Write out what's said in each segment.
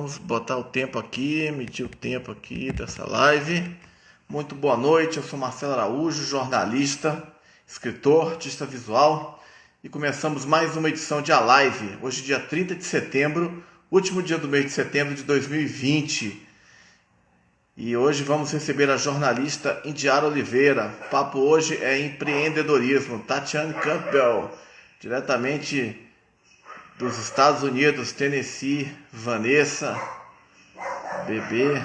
Vamos botar o tempo aqui, medir o tempo aqui dessa live. Muito boa noite, eu sou Marcelo Araújo, jornalista, escritor, artista visual. E começamos mais uma edição de A Live, hoje dia 30 de setembro, último dia do mês de setembro de 2020. E hoje vamos receber a jornalista Indiara Oliveira. O papo hoje é empreendedorismo. Tatiane Campbell, diretamente dos Estados Unidos, Tennessee. Vanessa, bebê,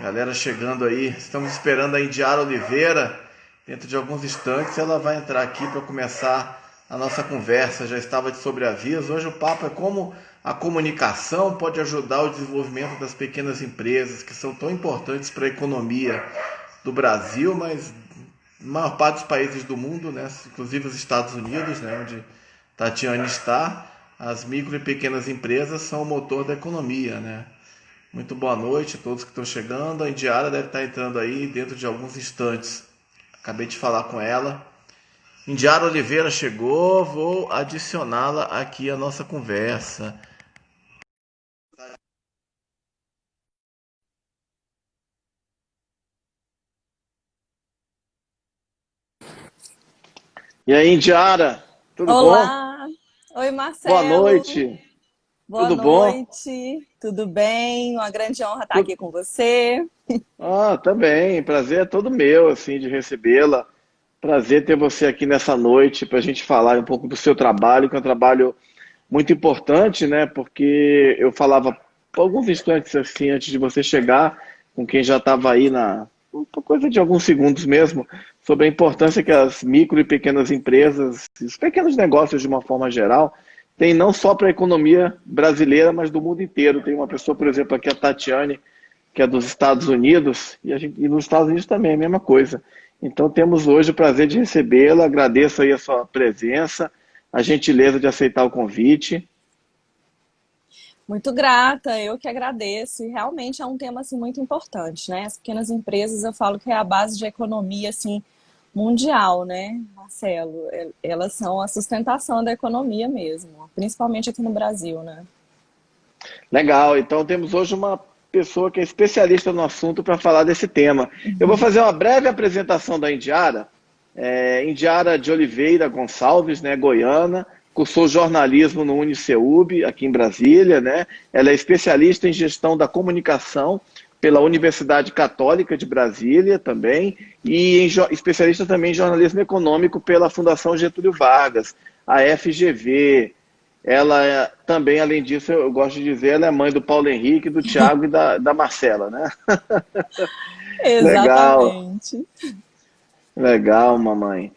galera chegando aí. Estamos esperando a Indiara Oliveira. Dentro de alguns instantes ela vai entrar aqui para começar a nossa conversa. Já estava de sobreaviso. Hoje o papo é como a comunicação pode ajudar o desenvolvimento das pequenas empresas, que são tão importantes para a economia do Brasil, mas na maior parte dos países do mundo, né, inclusive os Estados Unidos, né, onde Tatiane está, as micro e pequenas empresas são o motor da economia, né? Muito boa noite a todos que estão chegando. A Indiara deve estar entrando aí dentro de alguns instantes. Acabei de falar com ela. Indiara Oliveira chegou, vou adicioná-la aqui à nossa conversa. E aí, Indiara, tudo bom? Olá! Oi, Boa Marcelo! noite, Boa tudo bom? noite! Tudo bem? Uma grande honra estar Tu- aqui com você. Também, prazer é todo meu, assim, de recebê-la. Prazer ter você aqui nessa noite para a gente falar um pouco do seu trabalho, que é um trabalho muito importante, né? Porque eu falava por alguns instantes assim antes de você chegar, com quem já estava aí uma coisa de alguns segundos mesmo, sobre a importância que as micro e pequenas empresas, os pequenos negócios de uma forma geral, têm não só para a economia brasileira, mas do mundo inteiro. Tem uma pessoa, por exemplo, aqui a Tatiane, que é dos Estados Unidos, e nos Estados Unidos também é a mesma coisa. Então temos hoje o prazer de recebê-la, agradeço aí a sua presença, a gentileza de aceitar o convite. Muito grata, eu que agradeço. E realmente é um tema assim, muito importante, né? As pequenas empresas, eu falo que é a base de economia assim, mundial, né, Marcelo? Elas são a sustentação da economia mesmo, principalmente aqui no Brasil, né? Legal, então temos hoje uma pessoa que é especialista no assunto para falar desse tema. Eu vou fazer uma breve apresentação da Indiara. Indiara de Oliveira Gonçalves, né, goiana, cursou jornalismo no Uniceub, aqui em Brasília, né? Ela é especialista em gestão da comunicação pela Universidade Católica de Brasília também, e especialista também em jornalismo econômico pela Fundação Getúlio Vargas, a FGV. Ela também, além disso, eu gosto de dizer, ela é mãe do Paulo Henrique, do Thiago e da Marcela, né? Legal, Exatamente. legal, mamãe.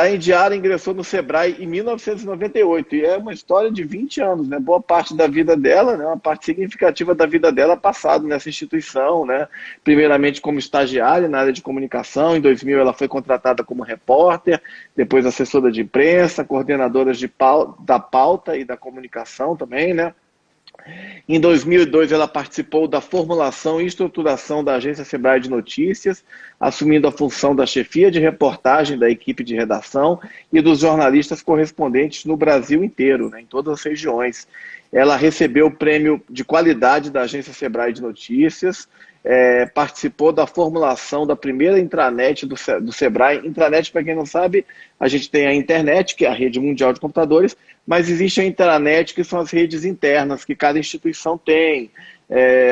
A Indiara ingressou no Sebrae em 1998 e é uma história de 20 anos, né? Boa parte da vida dela, né? Uma parte significativa da vida dela passado nessa instituição, né? Primeiramente como estagiária na área de comunicação, em 2000 ela foi contratada como repórter, depois assessora de imprensa, coordenadora da pauta e da comunicação também, né? Em 2002, ela participou da formulação e estruturação da agência Sebrae de Notícias, assumindo a função da chefia de reportagem da equipe de redação e dos jornalistas correspondentes no Brasil inteiro, né, em todas as regiões. Ela recebeu o prêmio de qualidade da agência Sebrae de Notícias, participou da formulação da primeira intranet do Sebrae. Intranet, para quem não sabe, a gente tem a internet, que é a rede mundial de computadores, mas existe a intranet, que são as redes internas que cada instituição tem,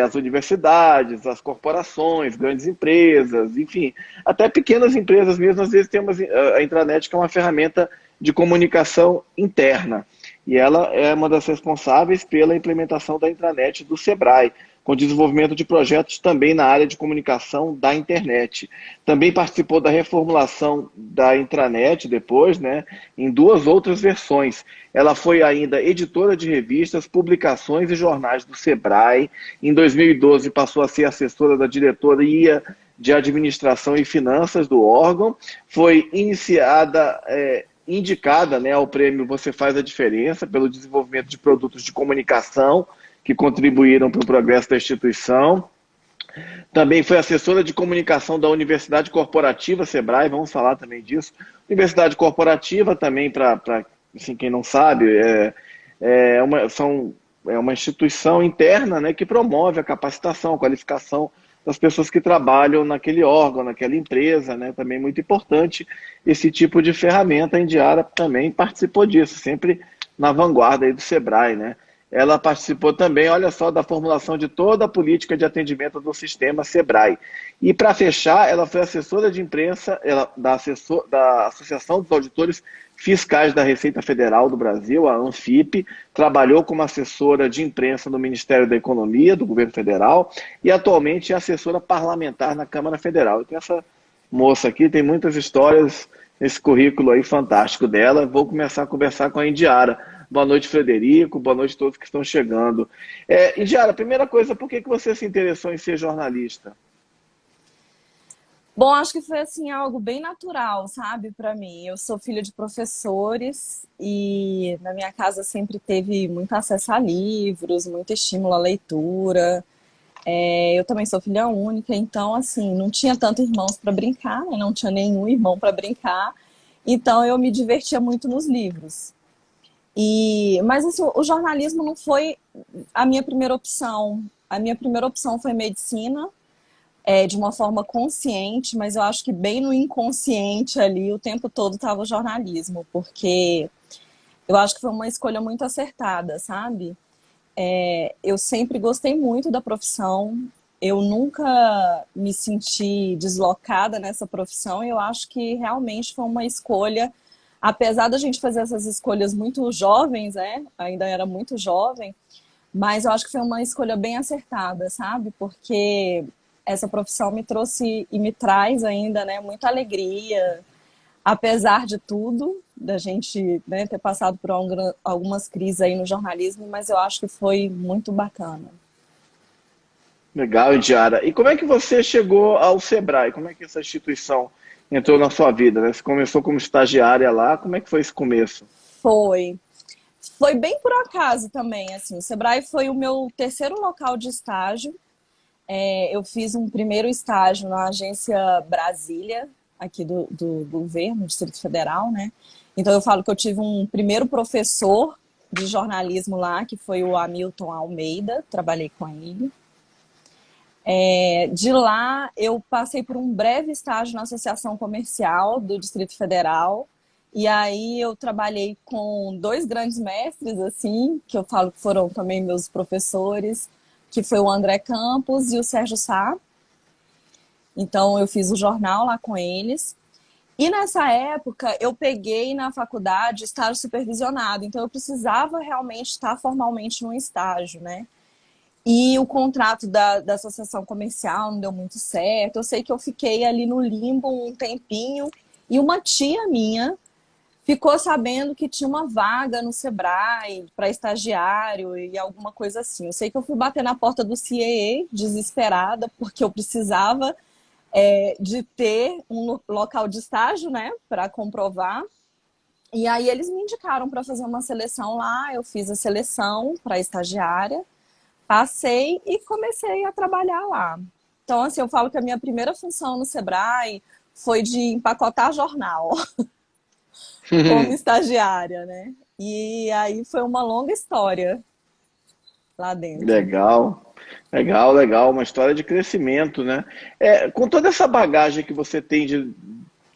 as universidades, as corporações, grandes empresas, enfim, até pequenas empresas mesmo, às vezes tem a intranet, que é uma ferramenta de comunicação interna. E ela é uma das responsáveis pela implementação da intranet do Sebrae, com desenvolvimento de projetos também na área de comunicação da internet. Também participou da reformulação da intranet depois, né, em duas outras versões. Ela foi ainda editora de revistas, publicações e jornais do Sebrae. Em 2012 passou a ser assessora da diretoria de administração e finanças do órgão. Foi indicada, né, ao prêmio Você Faz a Diferença pelo desenvolvimento de produtos de comunicação que contribuíram para o progresso da instituição. Também foi assessora de comunicação da Universidade Corporativa Sebrae, vamos falar também disso. Universidade Corporativa também, para assim, quem não sabe, são é uma instituição interna, né, que promove a capacitação, a qualificação das pessoas que trabalham naquele órgão, naquela empresa, né? Também muito importante esse tipo de ferramenta. A Indiara também participou disso, sempre na vanguarda aí do Sebrae, né? Ela participou também, olha só, da formulação de toda a política de atendimento do sistema Sebrae. E para fechar, ela foi assessora de imprensa da Associação dos Auditores Fiscais da Receita Federal do Brasil, a ANFIP, trabalhou como assessora de imprensa no Ministério da Economia do governo federal e atualmente é assessora parlamentar na Câmara Federal. Então essa moça aqui tem muitas histórias nesse currículo aí fantástico dela. Vou começar a conversar com a Indiara. Boa noite, Frederico. Boa noite a todos que estão chegando. Indiara, primeira coisa, por que você se interessou em ser jornalista? Bom, acho que foi assim algo bem natural, sabe, para mim. Eu sou filha de professores e na minha casa sempre teve muito acesso a livros, muito estímulo à leitura. Eu também sou filha única, então assim, não tinha tanto irmãos para brincar, né? Não tinha nenhum irmão para brincar. Então eu me divertia muito nos livros. Mas assim, o jornalismo não foi a minha primeira opção. A minha primeira opção foi medicina, de uma forma consciente, mas eu acho que bem no inconsciente ali, o tempo todo estava o jornalismo, porque eu acho que foi uma escolha muito acertada, sabe? Eu sempre gostei muito da profissão, eu nunca me senti deslocada nessa profissão, e eu acho que realmente foi uma escolha, apesar da gente fazer essas escolhas muito jovens, né? Ainda era muito jovem, mas eu acho que foi uma escolha bem acertada, sabe? Porque essa profissão me trouxe e me traz ainda, né, muita alegria, apesar de tudo, da gente, né, ter passado por algumas crises aí no jornalismo, mas eu acho que foi muito bacana. Legal, Indiara. E como é que você chegou ao Sebrae? Como é que essa instituição entrou na sua vida, né? Você começou como estagiária lá, como é que foi esse começo? Foi. Foi bem por acaso também, assim. O Sebrae foi o meu terceiro local de estágio. Eu fiz um primeiro estágio na agência Brasília, aqui do governo, do Distrito Federal, né? Então eu falo que eu tive um primeiro professor de jornalismo lá, que foi o Hamilton Almeida, trabalhei com ele. De lá eu passei por um breve estágio na Associação Comercial do Distrito Federal, e aí eu trabalhei com dois grandes mestres, assim, que eu falo que foram também meus professores, que foi o André Campos e o Sérgio Sá. Então eu fiz o jornal lá com eles. E nessa época eu peguei na faculdade estágio supervisionado, então eu precisava realmente estar formalmente num estágio, né? E o contrato da associação comercial não deu muito certo. Eu sei que eu fiquei ali no limbo um tempinho, e uma tia minha ficou sabendo que tinha uma vaga no Sebrae para estagiário e alguma coisa assim. Eu sei que eu fui bater na porta do CAA, desesperada, porque eu precisava de ter um local de estágio, né, para comprovar. E aí eles me indicaram para fazer uma seleção lá, eu fiz a seleção para estagiária, passei e comecei a trabalhar lá. Então, assim, eu falo que a minha primeira função no Sebrae foi de empacotar jornal como estagiária, né? E aí foi uma longa história lá dentro. Legal, legal, legal. Uma história de crescimento, né? Com toda essa bagagem que você tem de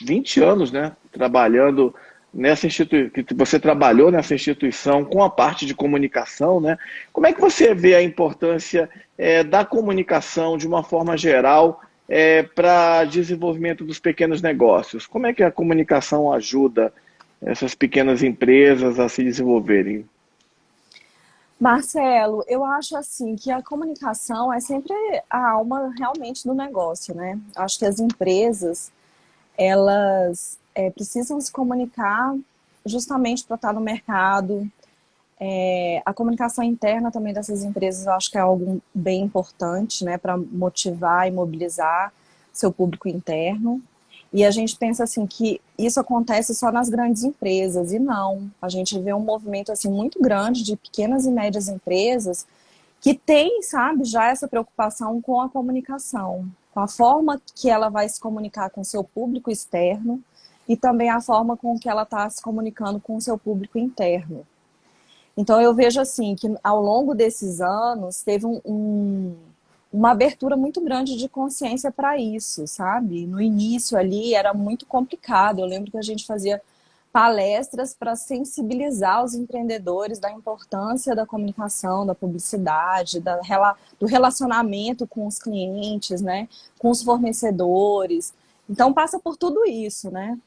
20 anos, né? Trabalhando nessa instituição, que você trabalhou nessa instituição com a parte de comunicação, né? Como é que você vê a importância da comunicação de uma forma geral para desenvolvimento dos pequenos negócios? Como é que a comunicação ajuda essas pequenas empresas a se desenvolverem? Marcelo, eu acho assim que a comunicação é sempre a alma realmente do negócio, né? Acho que as empresas, elas precisam se comunicar justamente para estar no mercado. A comunicação interna também dessas empresas eu acho que é algo bem importante, né, para motivar e mobilizar seu público interno. E a gente pensa assim que isso acontece só nas grandes empresas, e não. A gente vê um movimento assim muito grande de pequenas e médias empresas que tem, sabe, já essa preocupação com a comunicação, com a forma que ela vai se comunicar com o seu público externo e também a forma com que ela está se comunicando com o seu público interno. Então eu vejo assim que ao longo desses anos teve uma abertura muito grande de consciência para isso, sabe? No início ali era muito complicado. Eu lembro que a gente fazia palestras para sensibilizar os empreendedores da importância da comunicação, da publicidade, do relacionamento com os clientes, né? Com os fornecedores. Então passa por tudo isso, né?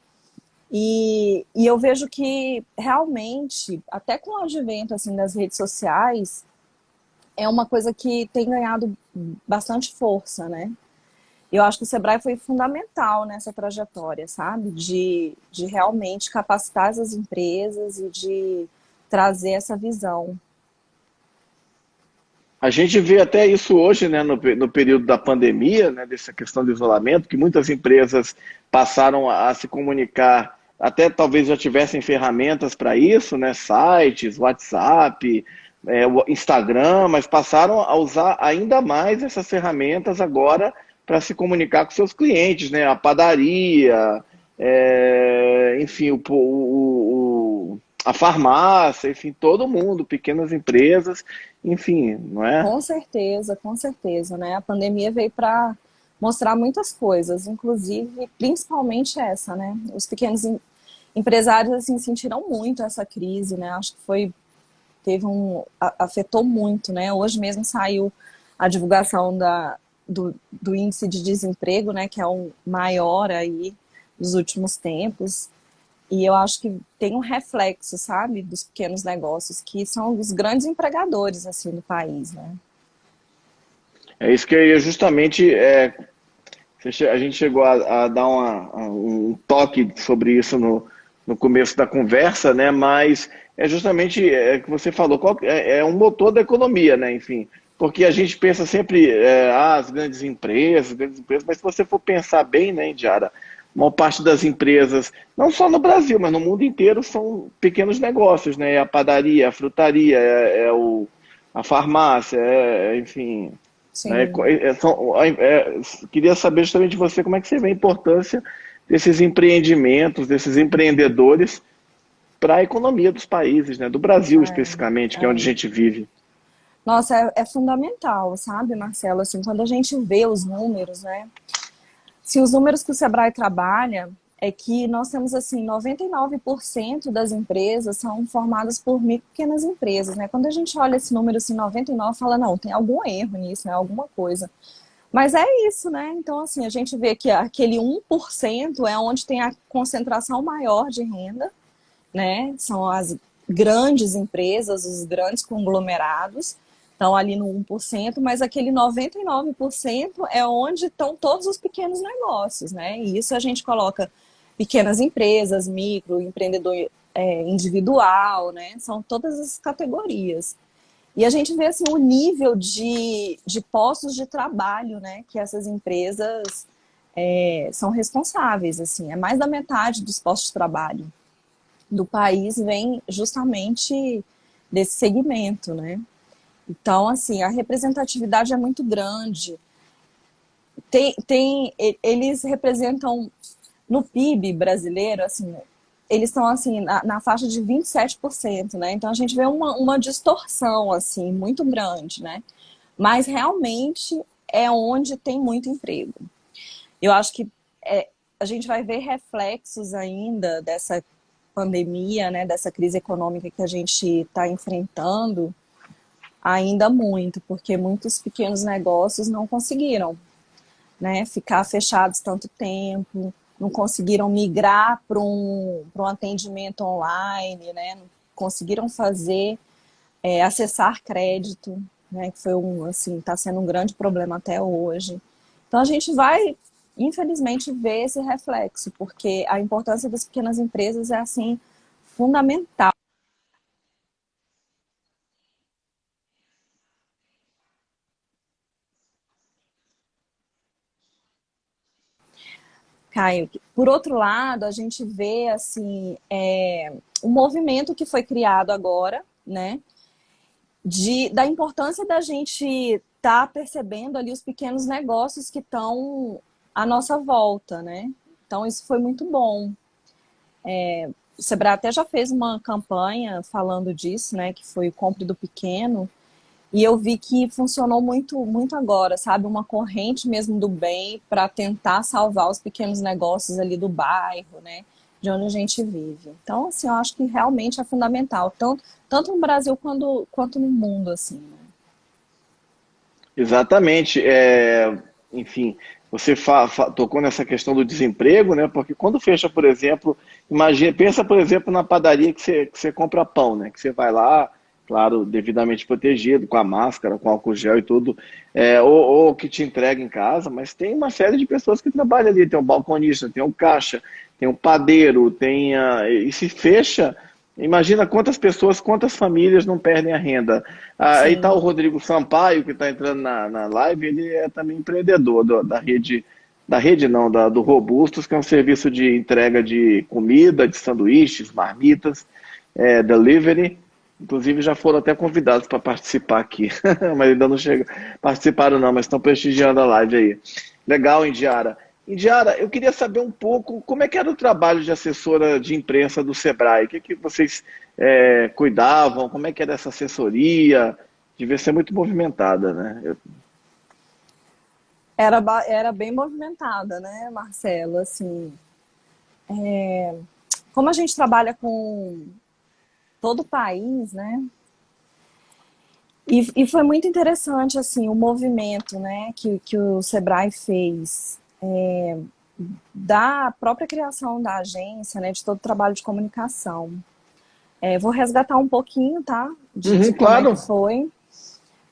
E eu vejo que realmente, até com o advento assim, das redes sociais, é uma coisa que tem ganhado bastante força, né? Eu acho que o Sebrae foi fundamental nessa trajetória, sabe? De realmente capacitar as empresas e de trazer essa visão. A gente vê até isso hoje, né, no período da pandemia, né, dessa questão do isolamento, que muitas empresas passaram a se comunicar, até talvez já tivessem ferramentas para isso, né, sites, WhatsApp, o Instagram, mas passaram a usar ainda mais essas ferramentas agora para se comunicar com seus clientes, né, a padaria, enfim, a farmácia, enfim, todo mundo, pequenas empresas, enfim, não é? Com certeza, né? A pandemia veio para mostrar muitas coisas, inclusive, principalmente essa, né? Os pequenos empresários, assim, sentiram muito essa crise, né? Acho que afetou muito, né? Hoje mesmo saiu a divulgação do índice de desemprego, né? Que é o maior aí dos últimos tempos. E eu acho que tem um reflexo, sabe, dos pequenos negócios, que são os grandes empregadores, assim, do país, né? É isso que eu ia justamente. A gente chegou a dar um toque sobre isso no começo da conversa, né? Mas é justamente que você falou, é um motor da economia, né? Enfim, porque a gente pensa sempre, as grandes empresas, mas se você for pensar bem, né, Indiara, uma parte das empresas, não só no Brasil, mas no mundo inteiro, são pequenos negócios, né? É a padaria, a frutaria, a farmácia, enfim, né? Sim. Queria saber justamente de você como é que você vê a importância desses empreendimentos, desses empreendedores para a economia dos países, né? Do Brasil especificamente, que é onde a É. gente vive. Nossa, é fundamental, sabe, Marcelo? Assim, quando a gente vê os números, né? Se os números que o Sebrae trabalha é que nós temos assim 99% das empresas são formadas por micro e pequenas empresas, né? Quando a gente olha esse número assim 99, fala não, tem algum erro nisso, né? Alguma coisa. Mas é isso, né? Então assim, a gente vê que aquele 1% é onde tem a concentração maior de renda, né? São as grandes empresas, os grandes conglomerados, estão ali no 1%, mas aquele 99% é onde estão todos os pequenos negócios, né? E isso a gente coloca pequenas empresas, micro, empreendedor individual, né? São todas as categorias. E a gente vê assim, o nível de postos de trabalho, né? Que essas empresas são responsáveis, assim, é mais da metade dos postos de trabalho do país vem justamente desse segmento, né? Então, assim, a representatividade é muito grande. Eles representam no PIB brasileiro, assim, eles estão assim na faixa de 27%, né? Então a gente vê uma distorção assim muito grande, né? Mas realmente é onde tem muito emprego. Eu acho que a gente vai ver reflexos ainda dessa pandemia, né, dessa crise econômica que a gente está enfrentando, ainda muito, porque muitos pequenos negócios não conseguiram, né, ficar fechados tanto tempo, não conseguiram migrar para um atendimento online, né, não conseguiram acessar crédito, né, que foi assim, está sendo um grande problema até hoje. Então a gente vai, infelizmente, ver esse reflexo, porque a importância das pequenas empresas é assim fundamental. Caio. Por outro lado, a gente vê assim um movimento que foi criado agora, né, da importância da gente estar percebendo ali os pequenos negócios que estão à nossa volta, né? Então isso foi muito bom. o Sebrae até já fez uma campanha falando disso, né, que foi o Compre do Pequeno, e eu vi que funcionou muito, muito agora, sabe? Uma corrente mesmo do bem para tentar salvar os pequenos negócios ali do bairro, né? De onde a gente vive. Então, assim, eu acho que realmente é fundamental, tanto no Brasil quanto no mundo, assim, né? Exatamente. Enfim, você tocou nessa questão do desemprego, né? Porque quando fecha, por exemplo, imagina, pensa, por exemplo, na padaria que você compra pão, né? Que você vai lá, claro, devidamente protegido, com a máscara, com álcool gel e tudo, ou que te entrega em casa, mas tem uma série de pessoas que trabalham ali, tem um balconista, tem um caixa, tem um padeiro, e se fecha. Imagina quantas pessoas, quantas famílias não perdem a renda. Aí está o Sim, Rodrigo Sampaio, que está entrando na live, ele é também empreendedor da rede não, do Robustos, que é um serviço de entrega de comida, de sanduíches, marmitas, delivery. Inclusive já foram até convidados para participar aqui, mas ainda não chegam, participaram não, mas estão prestigiando a live aí. Legal, Indiara. Indiara, eu queria saber um pouco como é que era o trabalho de assessora de imprensa do Sebrae. O que vocês cuidavam? Como é que era essa assessoria? Devia ser muito movimentada, né? era bem movimentada, né, Marcelo? Assim, como a gente trabalha com todo o país, né? E foi muito interessante, assim, o movimento, né, que o Sebrae fez da própria criação da agência, né, de todo o trabalho de comunicação. Vou resgatar um pouquinho, tá, Uhum, de como é que claro. foi.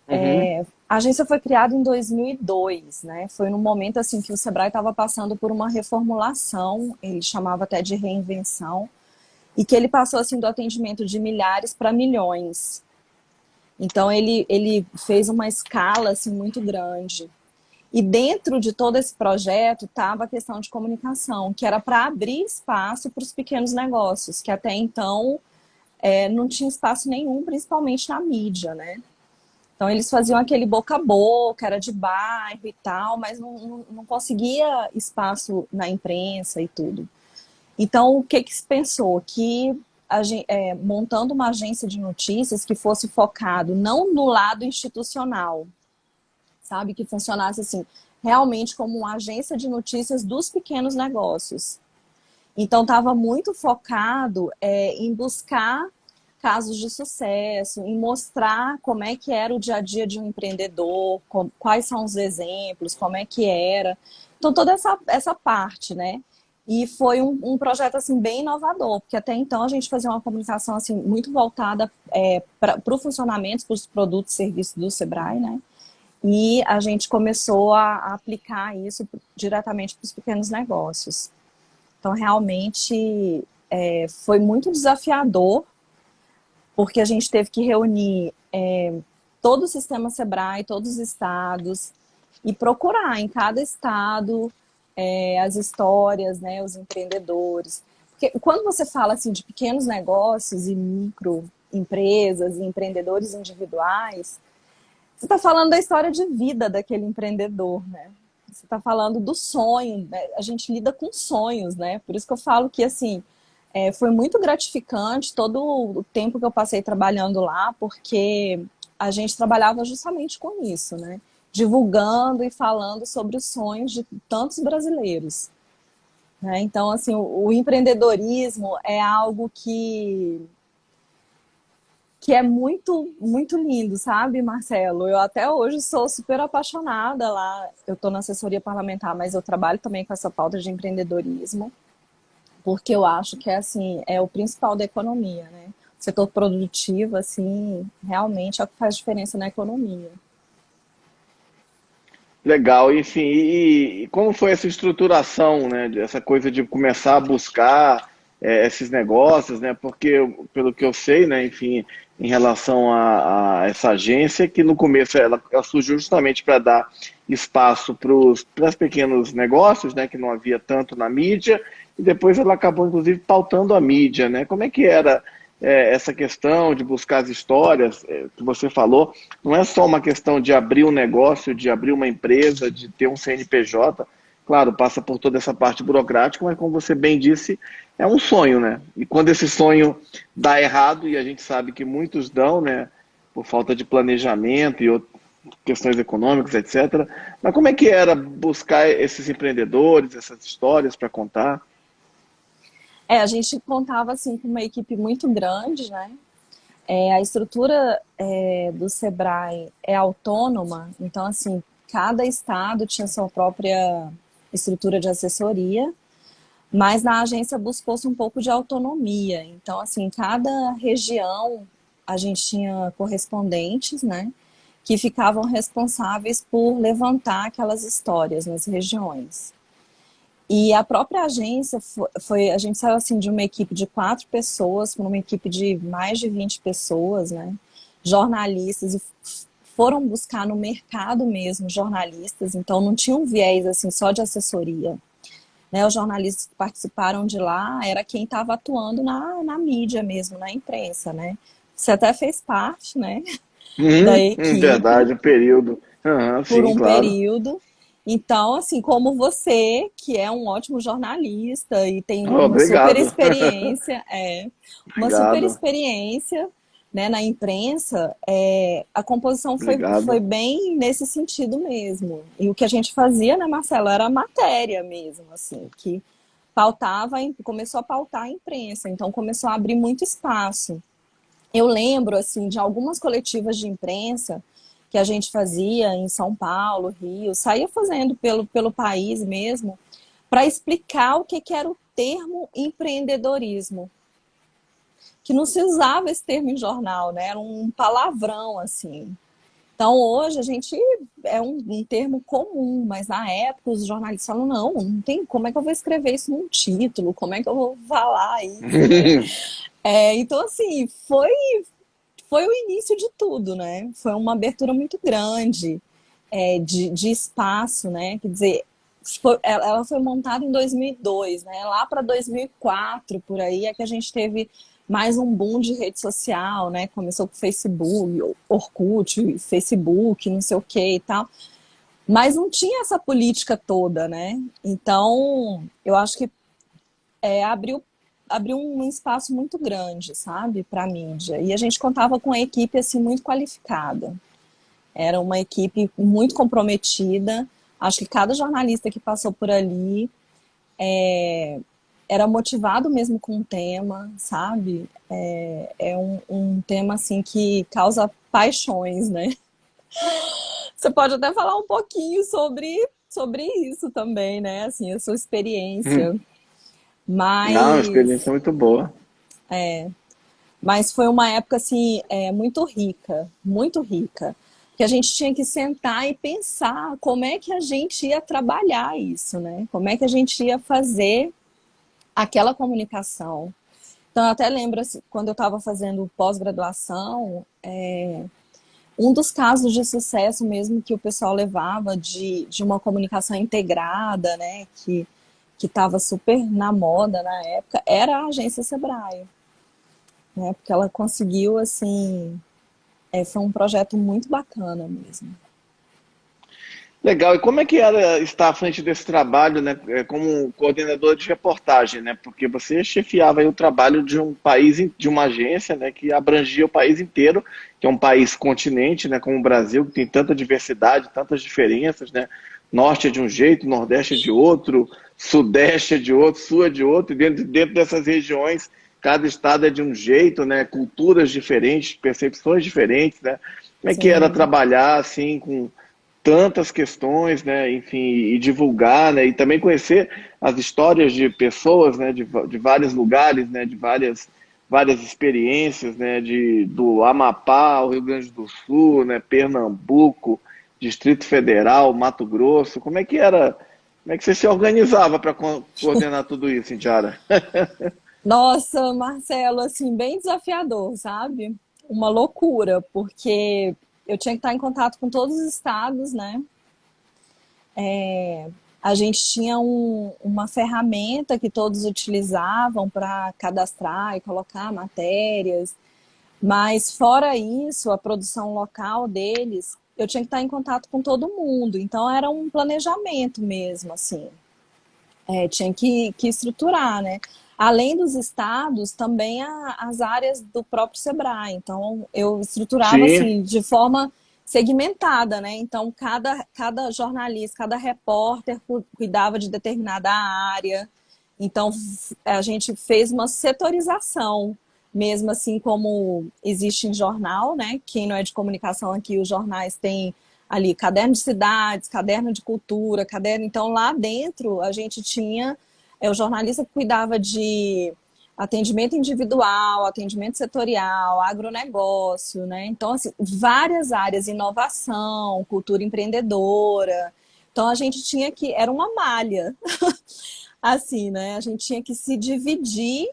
Uhum. A agência foi criada em 2002, né? Foi num momento assim que o Sebrae estava passando por uma reformulação, ele chamava até de reinvenção, e que ele passou assim do atendimento de milhares para milhões. Então ele fez uma escala assim muito grande. E dentro de todo esse projeto estava a questão de comunicação, que era para abrir espaço para os pequenos negócios, que até então não tinha espaço nenhum, principalmente na mídia, né? Então eles faziam aquele boca a boca, era de bairro e tal, mas não conseguia espaço na imprensa e tudo. Então o que que se pensou? Que montando uma agência de notícias que fosse focado não no lado institucional, sabe? Que funcionasse assim, realmente como uma agência de notícias dos pequenos negócios. Então estava muito focado em buscar casos de sucesso, em mostrar como é que era o dia a dia de um empreendedor, quais são os exemplos, como é que era. Então toda essa parte, né? E foi um projeto assim bem inovador, porque até então a gente fazia uma comunicação assim muito voltada para o funcionamento, para os produtos e serviços do Sebrae, né? E a gente começou a aplicar isso diretamente para os pequenos negócios. Então, realmente, foi muito desafiador, porque a gente teve que reunir todo o sistema Sebrae, todos os estados, e procurar em cada estado as histórias, né, os empreendedores. Porque quando você fala assim, de pequenos negócios e microempresas e empreendedores individuais, você está falando da história de vida daquele empreendedor, né? Você está falando do sonho, né? A gente lida com sonhos, né? Por isso que eu falo que, assim, foi muito gratificante todo o tempo que eu passei trabalhando lá, porque a gente trabalhava justamente com isso, né? Divulgando e falando sobre os sonhos de tantos brasileiros, né? Então, assim, o empreendedorismo é algo que é muito, muito lindo, sabe, Marcelo? Eu até hoje sou super apaixonada lá. Eu estou na assessoria parlamentar, mas eu trabalho também com essa pauta de empreendedorismo, porque eu acho que assim, é o principal da economia, né? O setor produtivo, assim, realmente é o que faz diferença na economia. Legal, enfim, e como foi essa estruturação, né, essa coisa de começar a buscar esses negócios, né, porque pelo que eu sei, né, enfim, em relação a essa agência, que no começo ela surgiu justamente para dar espaço para os pequenos negócios, né, que não havia tanto na mídia, e depois ela acabou, inclusive, pautando a mídia, né, como é que era essa questão de buscar as histórias que você falou, não é só uma questão de abrir um negócio, de abrir uma empresa, de ter um CNPJ. claro, passa por toda essa parte burocrática, mas como você bem disse, é um sonho, né? E quando esse sonho dá errado, e a gente sabe que muitos dão, né? Por falta de planejamento e questões econômicas, etc. Mas como é que era buscar esses empreendedores, essas histórias para contar? A gente contava assim com uma equipe muito grande, né? A estrutura do Sebrae é autônoma, então assim, cada estado tinha sua própria estrutura de assessoria, mas na agência buscou-se um pouco de autonomia. Então, assim, cada região a gente tinha correspondentes, né, que ficavam responsáveis por levantar aquelas histórias nas regiões. E a própria agência a gente saiu assim de uma equipe de 4 pessoas para uma equipe de mais de 20 pessoas, né? Jornalistas, e foram buscar no mercado mesmo jornalistas, então não tinha um viés assim só de assessoria, né? Os jornalistas que participaram de lá era quem estava atuando na mídia mesmo, na imprensa, né? Você até fez parte, né, da equipe Verdade, um período. Aham, por sim, um claro. período. Então, assim, como você, que é um ótimo jornalista e tem Oh, obrigado. uma super Obrigado, experiência, né, na imprensa, a composição foi obrigado. bem nesse sentido mesmo. E o que a gente fazia, né, Marcelo, era matéria mesmo, assim, que começou a pautar a imprensa, então começou a abrir muito espaço. Eu lembro, assim, de algumas coletivas de imprensa que a gente fazia em São Paulo, Rio, saía fazendo pelo país mesmo, para explicar o que era o termo empreendedorismo. Que não se usava esse termo em jornal, né? Era um palavrão, assim. Então, hoje, a gente é um termo comum, mas na época os jornalistas falam, não tem, como é que eu vou escrever isso num título? Como é que eu vou falar isso, né? Então, assim, foi o início de tudo, né? Foi uma abertura muito grande de espaço, né? Quer dizer, ela foi montada em 2002, né? Lá para 2004, por aí, é que a gente teve mais um boom de rede social, né? Começou com Facebook, Orkut, Facebook, não sei o que e tal. Mas não tinha essa política toda, né? Então, eu acho que abriu um espaço muito grande, sabe, para a mídia. E a gente contava com uma equipe assim muito qualificada. Era uma equipe muito comprometida. Acho que cada jornalista que passou por ali era motivado mesmo com o tema, sabe? Um tema assim que causa paixões, né? Você pode até falar um pouquinho sobre isso também, né? Assim, a sua experiência. Não, uma experiência Mas muito boa. Mas foi uma época assim, muito rica, muito rica. Que a gente tinha que sentar e pensar como é que a gente ia trabalhar isso, né? Como é que a gente ia fazer aquela comunicação. Então, eu até lembro, assim, quando eu estava fazendo pós-graduação, um dos casos de sucesso mesmo que o pessoal levava de uma comunicação integrada, né? Que estava super na moda na época, era a agência Sebrae, né? Porque ela conseguiu, assim, foi um projeto muito bacana mesmo. Legal. E como é que era estar à frente desse trabalho, né, como coordenador de reportagem, né? Porque você chefiava aí o trabalho de um país, de uma agência, né, que abrangia o país inteiro, que é um país continente, né, como o Brasil, que tem tanta diversidade, tantas diferenças, né? Norte é de um jeito, Nordeste é de outro, Sudeste é de outro, Sul é de outro, e dentro dessas regiões, cada estado é de um jeito, né? Culturas diferentes, percepções diferentes, né? Como é que era Sim, trabalhar assim com tantas questões, né, enfim, e divulgar, né, e também conhecer as histórias de pessoas, né, de vários lugares, né, de várias experiências, né, do Amapá ao Rio Grande do Sul, né, Pernambuco, Distrito Federal, Mato Grosso. Como é que era? Como é que você se organizava para coordenar tudo isso, Indiara? nossa, Marcelo, assim, bem desafiador, sabe? Uma loucura, porque eu tinha que estar em contato com todos os estados, né? A gente tinha uma ferramenta que todos utilizavam para cadastrar e colocar matérias, mas fora isso, a produção local deles eu tinha que estar em contato com todo mundo. Então era um planejamento mesmo, assim. Tinha que estruturar, né? Além dos estados, também as áreas do próprio Sebrae. Então, eu estruturava Sim, assim, de forma segmentada, né? Então, cada jornalista, cada repórter cuidava de determinada área. Então, a gente fez uma setorização, mesmo assim como existe em jornal, né? Quem não é de comunicação aqui, os jornais têm ali caderno de cidades, caderno de cultura, caderno. Então, lá dentro, a gente tinha o jornalista que cuidava de atendimento individual, atendimento setorial, agronegócio, né? Então, assim, várias áreas, inovação, cultura empreendedora. Então, a gente tinha que, era uma malha, assim, né? A gente tinha que se dividir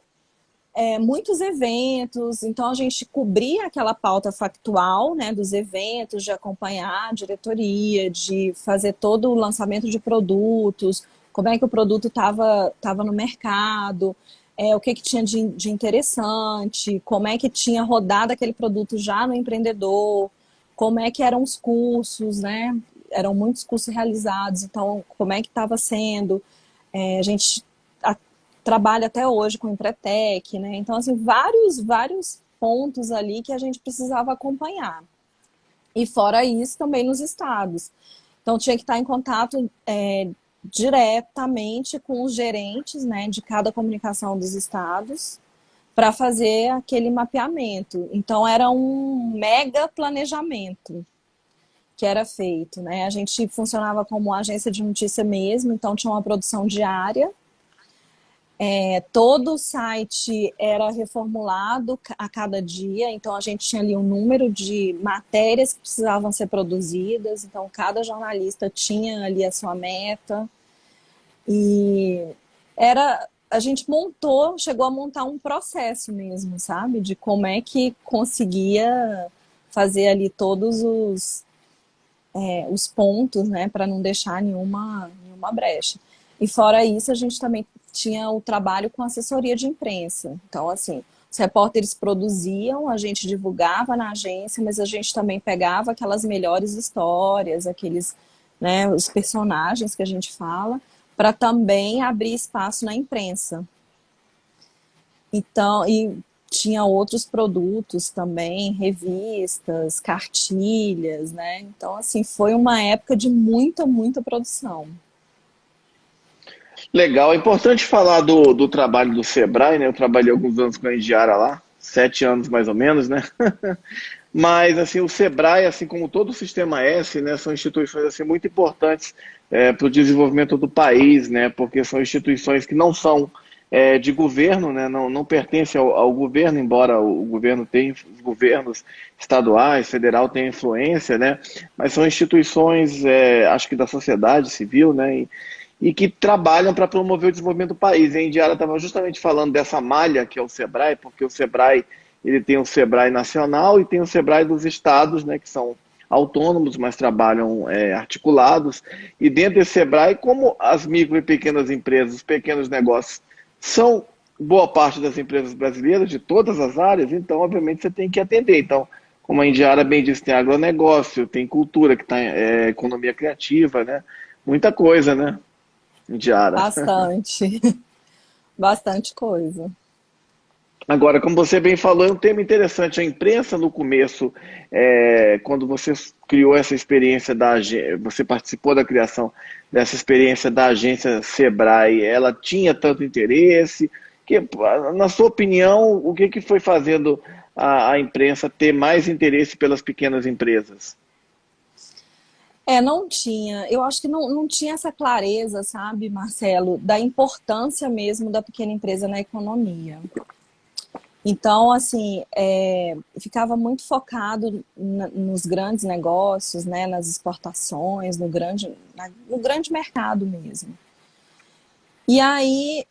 muitos eventos, então a gente cobria aquela pauta factual, né, dos eventos, de acompanhar a diretoria, de fazer todo o lançamento de produtos, como é que o produto estava no mercado, o que tinha de interessante, como é que tinha rodado aquele produto já no empreendedor, como é que eram os cursos, né? Eram muitos cursos realizados, então como é que estava sendo. A gente trabalha até hoje com o Empretec, né? Então, assim, vários pontos ali que a gente precisava acompanhar. E fora isso, também nos estados. Então, tinha que estar em contato diretamente com os gerentes, né, de cada comunicação dos estados para fazer aquele mapeamento. Então, era um mega planejamento que era feito, né? A gente funcionava como agência de notícia mesmo, então tinha uma produção diária. Todo o site era reformulado a cada dia, então a gente tinha ali um número de matérias que precisavam ser produzidas, então cada jornalista tinha ali a sua meta. E a gente chegou a montar um processo mesmo, sabe? De como é que conseguia fazer ali todos os pontos, né, para não deixar nenhuma brecha. E fora isso, a gente também tinha o trabalho com assessoria de imprensa. Então, assim, os repórteres produziam, a gente divulgava na agência, mas a gente também pegava aquelas melhores histórias, aqueles, né, os personagens que a gente fala, para também abrir espaço na imprensa. Então, e tinha outros produtos também, revistas, cartilhas, né? Então, assim, foi uma época de muita produção. legal. É importante falar do trabalho do Sebrae, né? Eu trabalhei alguns anos com a Indiara lá, 7 anos mais ou menos, né? Mas assim, o Sebrae, assim como todo o Sistema S, né, são instituições assim muito importantes para o desenvolvimento do país, né? Porque são instituições que não são de governo, né? Não pertencem ao governo, embora o governo tenha, os governos estaduais, federal tenham influência, né? Mas são instituições, acho que da sociedade civil, né? E que trabalham para promover o desenvolvimento do país. E a Indiara estava justamente falando dessa malha que é o Sebrae, porque o Sebrae ele tem o Sebrae nacional e tem o Sebrae dos estados, né, que são autônomos, mas trabalham articulados. E dentro desse Sebrae, como as micro e pequenas empresas, os pequenos negócios, são boa parte das empresas brasileiras, de todas as áreas, então, obviamente, você tem que atender. Então, como a Indiara bem disse, tem agronegócio, tem cultura, que está economia criativa, né? Muita coisa, né, Indiara? Bastante, bastante coisa. Agora, como você bem falou, é um tema interessante. A imprensa no começo, quando você criou essa experiência você participou da criação dessa experiência da agência Sebrae, ela tinha tanto interesse? Na sua opinião, o que foi fazendo a imprensa ter mais interesse pelas pequenas empresas? Não tinha. Eu acho que não tinha essa clareza, sabe, Marcelo, da importância mesmo da pequena empresa na economia. Então, assim, ficava muito focado nos grandes negócios, né, nas exportações, no grande mercado mesmo. E aí,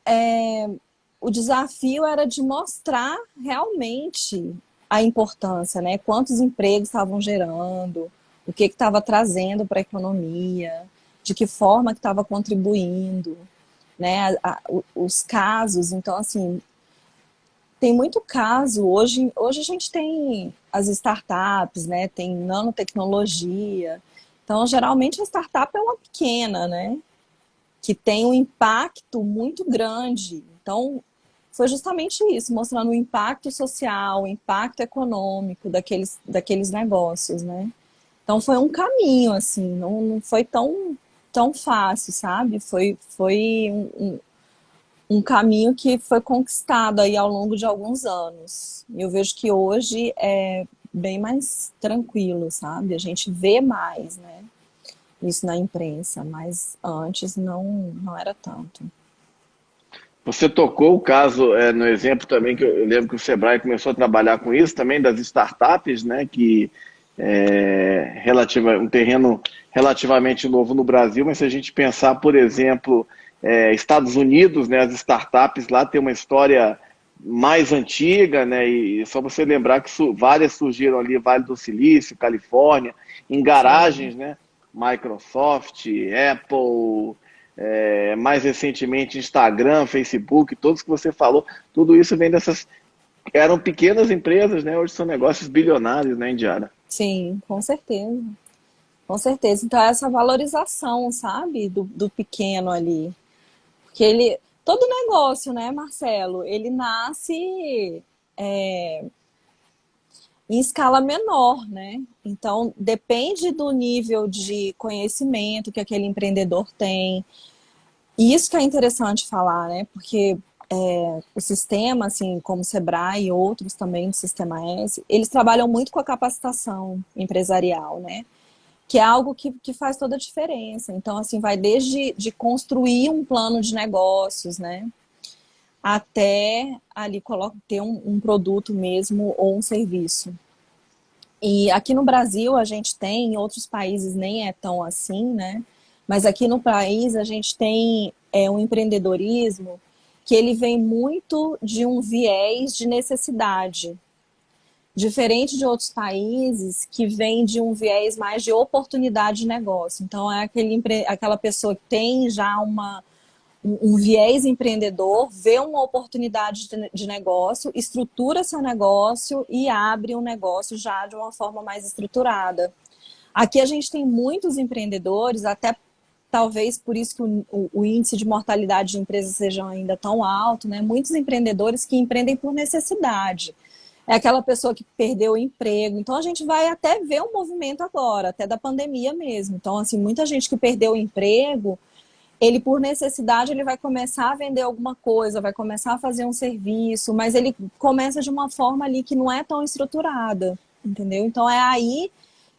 o desafio era de mostrar realmente a importância, né? Quantos empregos estavam gerando, o que estava trazendo para a economia, de que forma que estava contribuindo, né? Os casos, então, assim, tem muito caso. Hoje a gente tem as startups, né? Tem nanotecnologia. Então, geralmente a startup é uma pequena, né? Que tem um impacto muito grande. Então, foi justamente isso, mostrando o impacto social, o impacto econômico daqueles negócios, né? Então foi um caminho, assim, não foi tão fácil, sabe? Foi um caminho que foi conquistado aí ao longo de alguns anos. Eu vejo que hoje é bem mais tranquilo, sabe? A gente vê mais, né? Isso na imprensa, mas antes não era tanto. Você tocou o caso no exemplo também, que eu lembro que o Sebrae começou a trabalhar com isso também, das startups, né? Que um terreno relativamente novo no Brasil, mas se a gente pensar, por exemplo, Estados Unidos, né? As startups lá têm uma história mais antiga, né? E só você lembrar que várias surgiram ali, Vale do Silício, Califórnia, em Sim, garagens, né? Microsoft, Apple, mais recentemente Instagram, Facebook, todos que você falou, tudo isso vem dessas. Eram pequenas empresas, né? Hoje são negócios bilionários, né, Indiara? sim, com certeza. Com certeza. Então, essa valorização, sabe, do pequeno ali. Porque todo negócio, né, Marcelo, ele nasce em escala menor, né? Então, depende do nível de conhecimento que aquele empreendedor tem. E isso que é interessante falar, né? Porque o sistema, assim, como o Sebrae e outros também do Sistema S, eles trabalham muito com a capacitação empresarial, né? Que é algo que faz toda a diferença. Então, assim, vai desde de construir um plano de negócios, né? Até ali ter um produto mesmo ou um serviço. E aqui no Brasil a gente tem, em outros países nem é tão assim, né? Mas aqui no país a gente tem um empreendedorismo que ele vem muito de um viés de necessidade, diferente de outros países que vem de um viés mais de oportunidade de negócio. Então é aquela pessoa que tem já um viés empreendedor, vê uma oportunidade de negócio, estrutura seu negócio e abre um negócio já de uma forma mais estruturada. Aqui a gente tem muitos empreendedores, até talvez por isso que o índice de mortalidade de empresas seja ainda tão alto, né? Muitos empreendedores que empreendem por necessidade. É aquela pessoa que perdeu o emprego. Então a gente vai até ver um movimento agora, até da pandemia mesmo. Então, assim, muita gente que perdeu o emprego, ele por necessidade ele vai começar a vender alguma coisa, vai começar a fazer um serviço, mas ele começa de uma forma ali que não é tão estruturada, entendeu? Então é aí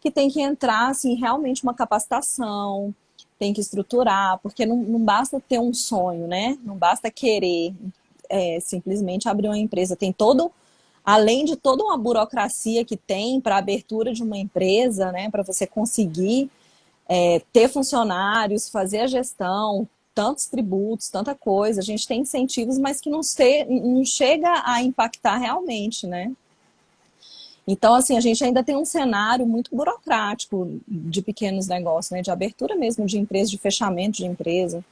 que tem que entrar assim realmente uma capacitação, tem que estruturar, porque não basta ter um sonho, né? Não basta querer simplesmente abrir uma empresa, tem todo além de toda uma burocracia que tem para a abertura de uma empresa, né, para você conseguir ter funcionários, fazer a gestão, tantos tributos, tanta coisa. A gente tem incentivos, mas que não chega a impactar realmente, né? Então, assim, a gente ainda tem um cenário muito burocrático de pequenos negócios, né? De abertura mesmo de empresa, de fechamento de empresa.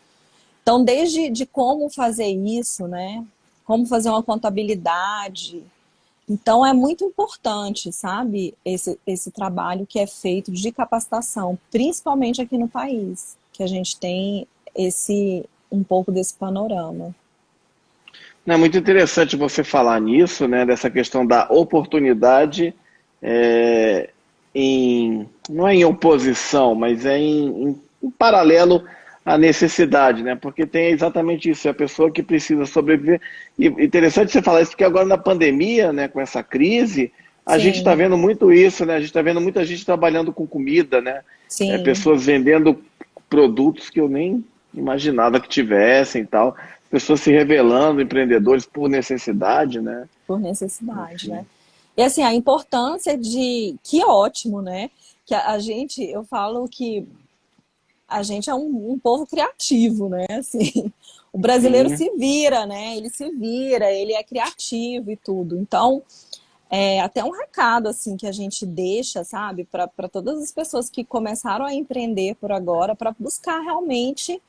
Então, desde de como fazer isso, né? Como fazer uma contabilidade. Então, é muito importante, sabe, esse trabalho que é feito de capacitação, principalmente aqui no país, que a gente tem um pouco desse panorama. É muito interessante você falar nisso, né? Dessa questão da oportunidade é, não é em oposição, mas em paralelo à necessidade, né? Porque tem exatamente isso, é a pessoa que precisa sobreviver. E interessante você falar isso, porque agora na pandemia, né, com essa crise, a gente está Sim, vendo muito isso, né? A gente está vendo muita gente trabalhando com comida, né? sim, Pessoas vendendo produtos que eu nem imaginava que tivessem e tal. Pessoas se revelando, empreendedores por necessidade, né? por necessidade, né? Enfim. E assim, a importância que ótimo, né? Que a gente, eu falo que a gente é um povo criativo, né? Assim, o brasileiro Sim. se vira, né? Ele se vira, ele é criativo e tudo. Então, até um recado assim que a gente deixa, sabe, para todas as pessoas que começaram a empreender por agora, para buscar realmente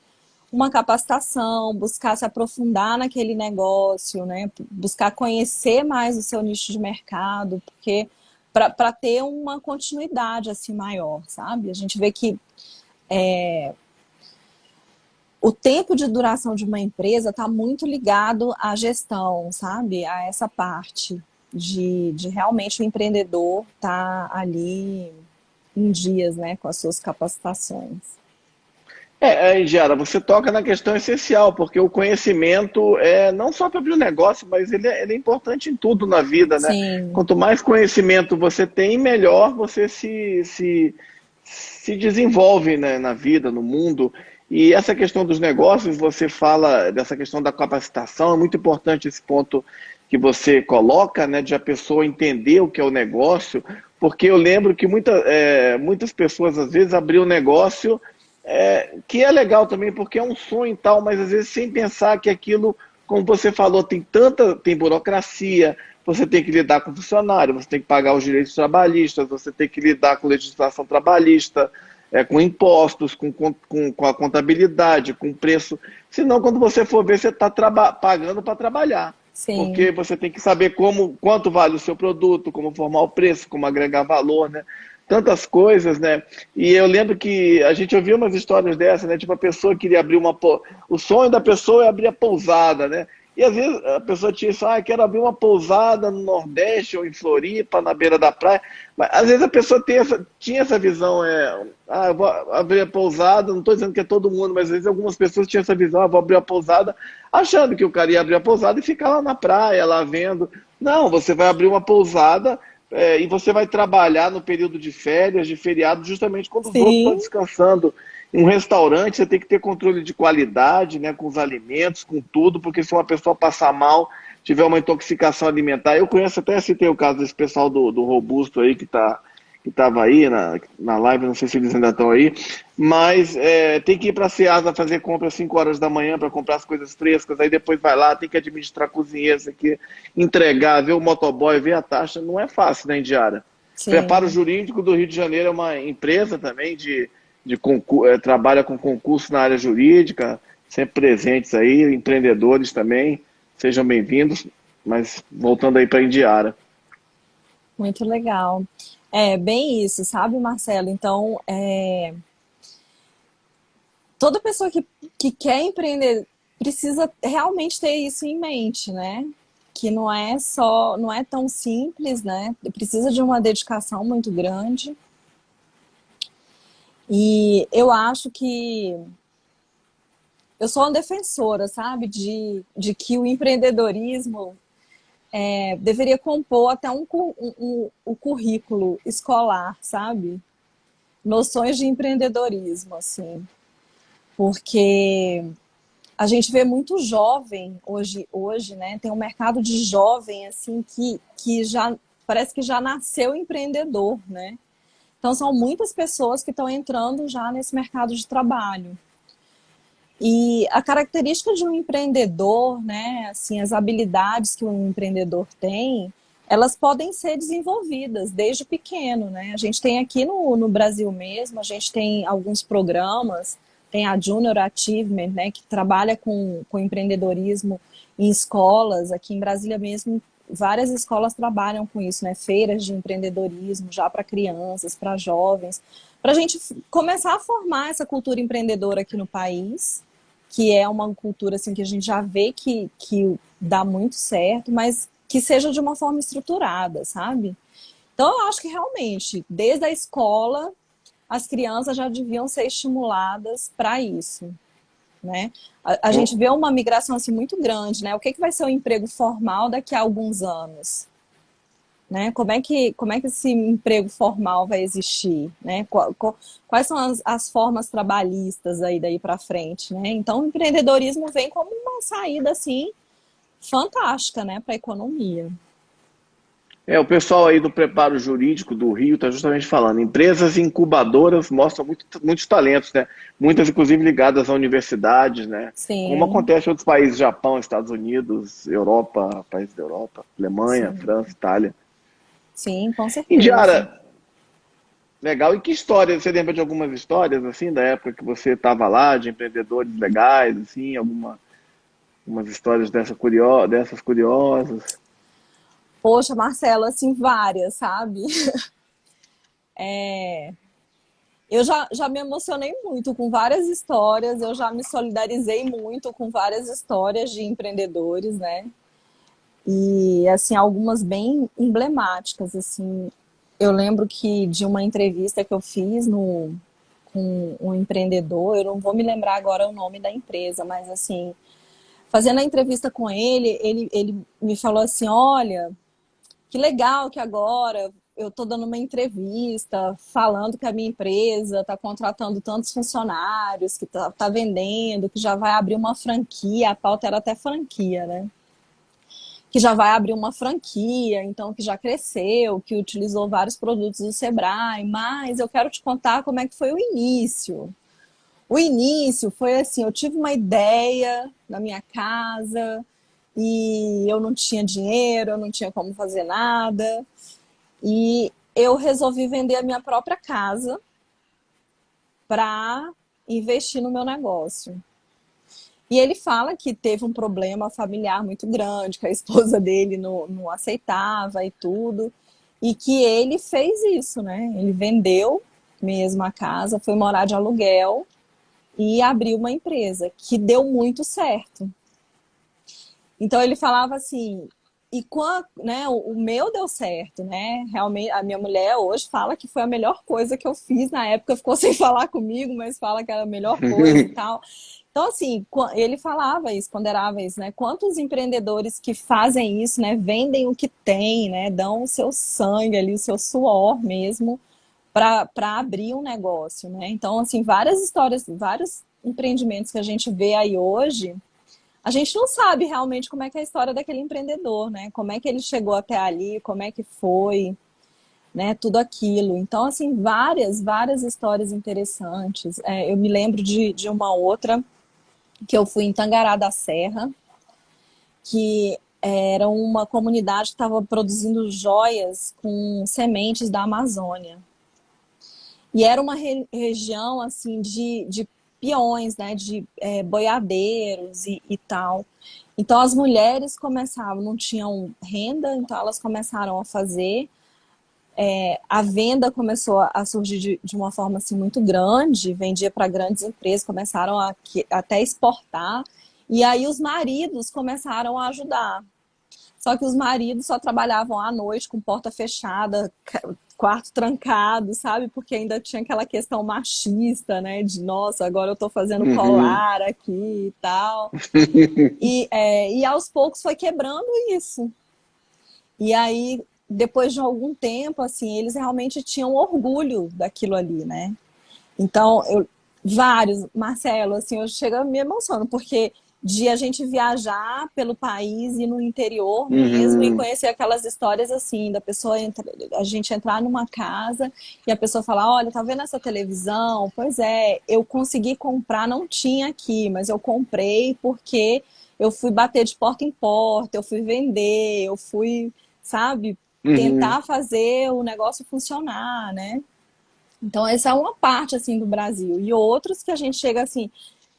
uma capacitação, buscar se aprofundar naquele negócio, né? Buscar conhecer mais o seu nicho de mercado, porque para ter uma continuidade assim maior, sabe? A gente vê que o tempo de duração de uma empresa está muito ligado à gestão, sabe? A essa parte de realmente o empreendedor estar ali em dias, né, com as suas capacitações. Indiara, você toca na questão essencial, porque o conhecimento é não só para abrir o negócio, mas ele é importante em tudo na vida, né? Sim, Quanto mais conhecimento você tem, melhor você se desenvolve, né, na vida, no mundo. E essa questão dos negócios, você fala dessa questão da capacitação, é muito importante esse ponto que você coloca, né, de a pessoa entender o que é o negócio, porque eu lembro que muitas pessoas às vezes abriam negócio que é legal também, porque é um sonho e tal, mas às vezes sem pensar que aquilo, como você falou, tem burocracia, você tem que lidar com funcionário, você tem que pagar os direitos trabalhistas, você tem que lidar com legislação trabalhista, com impostos, com a contabilidade, com preço. Senão, quando você for ver, você está pagando para trabalhar. sim, Porque você tem que saber quanto vale o seu produto, como formar o preço, como agregar valor, né? Tantas coisas, né? E eu lembro que a gente ouvia umas histórias dessas, né? Tipo, a pessoa queria abrir o sonho da pessoa é abrir a pousada, né? E às vezes a pessoa tinha isso, quero abrir uma pousada no Nordeste ou em Floripa, na beira da praia. Mas às vezes a pessoa tinha essa visão, eu vou abrir a pousada, não estou dizendo que é todo mundo, mas às vezes algumas pessoas tinham essa visão, vou abrir a pousada, achando que o cara ia abrir a pousada e ficar lá na praia, lá vendo. Não, você vai abrir uma pousada e você vai trabalhar no período de férias, de feriado, justamente quando os outros estão sim, descansando. Em um restaurante, você tem que ter controle de qualidade, né, com os alimentos, com tudo, porque se uma pessoa passar mal, tiver uma intoxicação alimentar. Eu conheço, até citei o caso desse pessoal do Robusto aí, que estava aí na live, não sei se eles ainda estão aí, mas tem que ir para a Ceasa fazer compra às 5 horas da manhã para comprar as coisas frescas, aí depois vai lá, tem que administrar a cozinheira, tem que entregar, ver o motoboy, ver a taxa, não é fácil, né, Indiara? Preparo sim. Jurídico do Rio de Janeiro é uma empresa também trabalha com concurso na área jurídica, sempre presentes aí, empreendedores também, sejam bem-vindos, mas voltando aí para a Indiara. Muito legal. É bem isso, sabe, Marcelo? Então, toda pessoa que quer empreender precisa realmente ter isso em mente, né? Que não é tão simples, né? Precisa de uma dedicação muito grande. E eu acho que eu sou uma defensora, sabe, de que o empreendedorismo deveria compor até o currículo escolar, sabe? Noções de empreendedorismo, assim. Porque a gente vê muito jovem hoje, né? Tem um mercado de jovem, assim, que já parece que já nasceu empreendedor, né? Então são muitas pessoas que estão entrando já nesse mercado de trabalho. E a característica de um empreendedor, né, assim, as habilidades que um empreendedor tem, elas podem ser desenvolvidas desde pequeno, né? A gente tem aqui no Brasil mesmo, a gente tem alguns programas, tem a Junior Achievement, né, que trabalha com empreendedorismo em escolas, aqui em Brasília mesmo, várias escolas trabalham com isso, né? Feiras de empreendedorismo já para crianças, para jovens, para a gente começar a formar essa cultura empreendedora aqui no país, que é uma cultura assim que a gente já vê que dá muito certo, mas que seja de uma forma estruturada, sabe? Então eu acho que realmente, desde a escola, as crianças já deviam ser estimuladas para isso, né? A gente vê uma migração assim muito grande, né? O que vai ser o emprego formal daqui a alguns anos? Né? Como é que esse emprego formal vai existir? Né? Quais são as formas trabalhistas aí daí para frente? Né? Então, o empreendedorismo vem como uma saída assim fantástica, né, para a economia. O pessoal aí do preparo jurídico do Rio está justamente falando. Empresas incubadoras mostram muitos talentos, né? Muitas, inclusive, ligadas a universidades, né? Como Sim, acontece em outros países, Japão, Estados Unidos, Europa, países da Europa, Alemanha, sim, França, Itália. sim, com certeza. Indiara, Legal. E que história? Você lembra de algumas histórias, assim, da época que você estava lá, de empreendedores legais, assim, umas histórias dessas curiosas? Poxa, Marcelo, assim, várias, sabe? Eu já me emocionei muito com várias histórias, eu já me solidarizei muito com várias histórias de empreendedores, né? E, assim, algumas bem emblemáticas, assim. Eu lembro que de uma entrevista que eu fiz com um empreendedor, eu não vou me lembrar agora o nome da empresa, mas, assim, fazendo a entrevista com ele me falou assim, olha, que legal que agora eu estou dando uma entrevista falando que a minha empresa está contratando tantos funcionários, que está vendendo, que já vai abrir uma franquia, a pauta era até franquia, né? Que já vai abrir uma franquia, então que já cresceu, que utilizou vários produtos do Sebrae, mas eu quero te contar como é que foi o início. O início foi assim, eu tive uma ideia na minha casa e eu não tinha dinheiro, eu não tinha como fazer nada. E eu resolvi vender a minha própria casa para investir no meu negócio. E ele fala que teve um problema familiar muito grande, que a esposa dele não aceitava e tudo, e que ele fez isso, né? Ele vendeu mesmo a casa, foi morar de aluguel e abriu uma empresa que deu muito certo. Então ele falava assim, e quando, né, o meu deu certo, né? Realmente a minha mulher hoje fala que foi a melhor coisa que eu fiz na época, ficou sem falar comigo, mas fala que era a melhor coisa e tal. Então assim, ele falava isso, ponderava isso, né? Quantos empreendedores que fazem isso, né, vendem o que tem, né, dão o seu sangue ali, o seu suor mesmo para abrir um negócio, né? Então assim, várias histórias, vários empreendimentos que a gente vê aí hoje, a gente não sabe realmente como é que é a história daquele empreendedor, né? Como é que ele chegou até ali, como é que foi, né? Tudo aquilo. Então, assim, várias histórias interessantes. Eu me lembro de uma outra que eu fui em Tangará da Serra, que era uma comunidade que estava produzindo joias com sementes da Amazônia. E era uma região, assim, de peões, né? De boiadeiros e tal. Então as mulheres começavam, não tinham renda, então elas começaram a fazer. A venda começou a surgir de uma forma assim, muito grande, vendia para grandes empresas, começaram a até exportar. E aí os maridos começaram a ajudar. Só que os maridos só trabalhavam à noite, com porta fechada, quarto trancado, sabe? Porque ainda tinha aquela questão machista, né? De, nossa, agora eu tô fazendo Uhum. colar aqui e tal. E aos poucos foi quebrando isso. E aí, depois de algum tempo, assim, eles realmente tinham orgulho daquilo ali, né? Então, vários, Marcelo, assim, eu chego a me emociono, porque de a gente viajar pelo país e no interior mesmo e Uhum. conhecer aquelas histórias assim, da pessoa, a gente entrar numa casa e a pessoa falar, olha, tá vendo essa televisão? Pois é, eu consegui comprar, não tinha aqui, mas eu comprei porque eu fui bater de porta em porta, eu fui vender, eu fui, sabe, Uhum. tentar fazer o negócio funcionar, né? Então, essa é uma parte, assim, do Brasil. E outros que a gente chega, assim,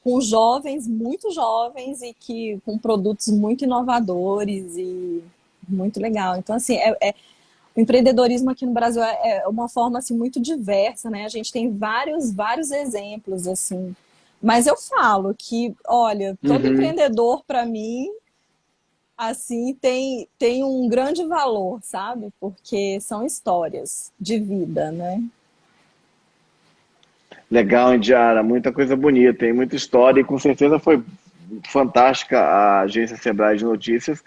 com jovens, muito jovens, e que com produtos muito inovadores e muito legal. Então, assim, o empreendedorismo aqui no Brasil é uma forma, assim, muito diversa, né? A gente tem vários exemplos, assim. Mas eu falo que, olha, todo Uhum. empreendedor, para mim, assim, tem um grande valor, sabe? Porque são histórias de vida, né? Legal, Indiara, muita coisa bonita, tem muita história e com certeza foi fantástica a agência Sebrae de Notícias.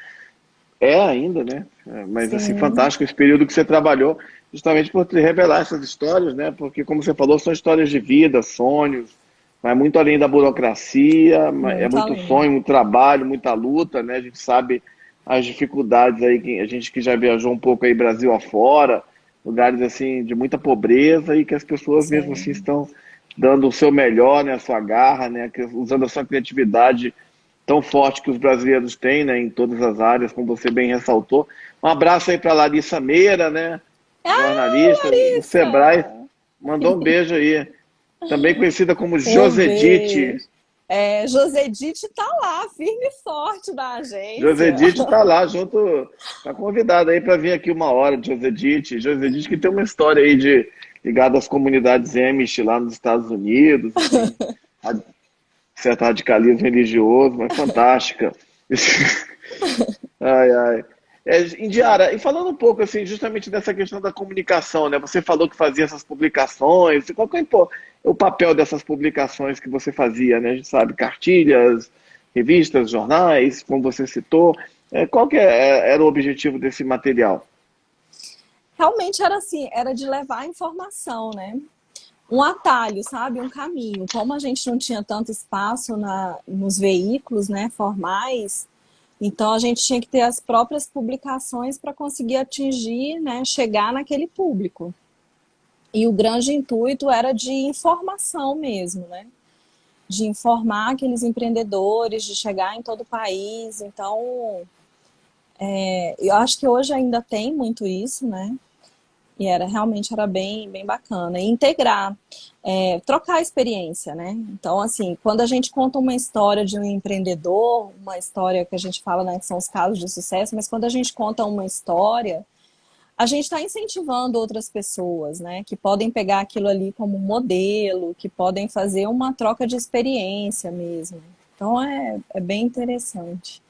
É ainda, né? Mas assim, Sim, fantástico esse período que você trabalhou, justamente por te revelar essas histórias, né? Porque, como você falou, são histórias de vida, sonhos, vai muito além da burocracia, é muito muito além. sonho, muito trabalho, muita luta, né? A gente sabe as dificuldades aí, a gente que já viajou um pouco aí Brasil afora, lugares assim de muita pobreza e que as pessoas mesmo assim Sim. estão dando o seu melhor, né? A sua garra, né? Usando a sua criatividade tão forte que os brasileiros têm, né, em todas as áreas, como você bem ressaltou. Um abraço aí para Larissa Meira, né, Ah, jornalista do Sebrae. Larissa! Mandou um beijo aí. Também conhecida como Um Josedite. beijo. Josedite tá lá, firme e forte na agência. Josedite está lá junto, tá convidada aí para vir aqui uma hora de Josedite. Josedite que tem uma história aí de ligada às comunidades Amish lá nos Estados Unidos, enfim, certo radicalismo religioso, mas fantástica. Ai, ai. Indiara, e falando um pouco assim, justamente dessa questão da comunicação, né? Você falou que fazia essas publicações. Qual que é o papel dessas publicações que você fazia, né? A gente sabe, cartilhas, revistas, jornais, como você citou. Qual que era o objetivo desse material? Realmente era assim, era de levar a informação, né? Um atalho, sabe? Um caminho. Como a gente não tinha tanto espaço nos veículos, né, formais, então a gente tinha que ter as próprias publicações para conseguir atingir, né, chegar naquele público. E o grande intuito era de informação mesmo, né? De informar aqueles empreendedores, de chegar em todo o país. Então, eu acho que hoje ainda tem muito isso, né? E realmente era bem, bem bacana. E integrar, trocar a experiência, né? Então, assim, quando a gente conta uma história de um empreendedor, uma história que a gente fala, né, que são os casos de sucesso, mas quando a gente conta uma história, a gente está incentivando outras pessoas, né? Que podem pegar aquilo ali como modelo, que podem fazer uma troca de experiência mesmo. Então, é bem interessante.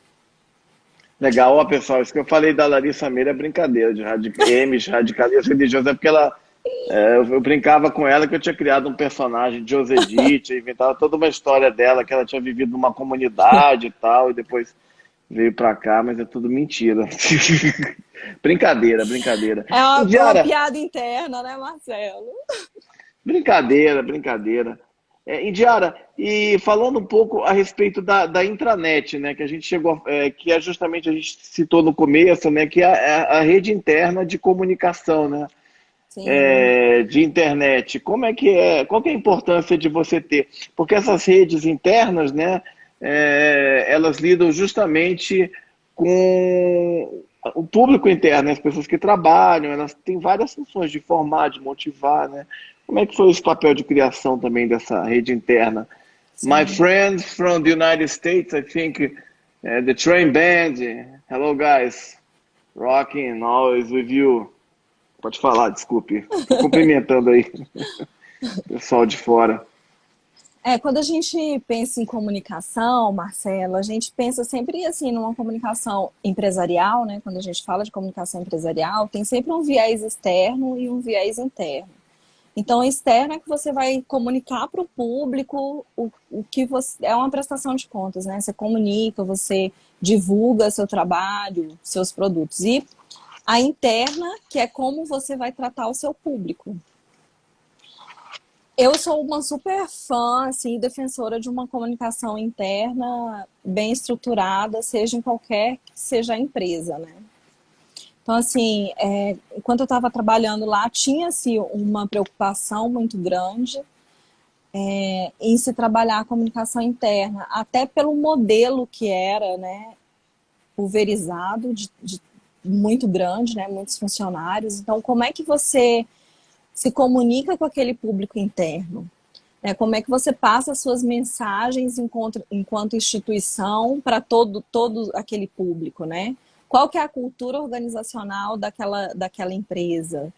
Legal, ó, pessoal, isso que eu falei da Larissa Meira é brincadeira, de radicalismo religioso, é porque eu brincava com ela que eu tinha criado um personagem de Josedite, inventava toda uma história dela, que ela tinha vivido numa comunidade e tal, e depois veio pra cá, mas é tudo mentira. Brincadeira, brincadeira. É uma Indiara, piada interna, né, Marcelo? brincadeira, brincadeira. Indiara, e falando um pouco a respeito da intranet, né, que a gente chegou, que é justamente a gente citou no começo, né, que é a rede interna de comunicação, né, Sim. de internet. Como é que qual que é a importância de você ter? Porque essas redes internas, né, elas lidam justamente com o público interno, né, as pessoas que trabalham, elas têm várias funções de formar, de motivar, né? Como é que foi esse papel de criação também dessa rede interna? My Sim. friends from the United States, I think the Train Band. Hello, guys. Rocking always with you. Pode falar, desculpe. Tô cumprimentando aí o pessoal de fora. Quando a gente pensa em comunicação, Marcelo, a gente pensa sempre assim numa comunicação empresarial, né? Quando a gente fala de comunicação empresarial, tem sempre um viés externo e um viés interno. Então, o externo é que você vai comunicar para o público o que você é uma prestação de contas, né? Você comunica, você divulga seu trabalho, seus produtos. E a interna, que é como você vai tratar o seu público. Eu sou uma super fã, assim, defensora de uma comunicação interna bem estruturada, seja em qualquer que seja a empresa, né? Então, assim, enquanto eu estava trabalhando lá, tinha-se uma preocupação muito grande em se trabalhar a comunicação interna, até pelo modelo que era, né, pulverizado, muito grande, né, muitos funcionários. Então, como é que você se comunica com aquele público interno? Como é que você passa as suas mensagens enquanto instituição para todo aquele público, né? Qual que é a cultura organizacional daquela empresa?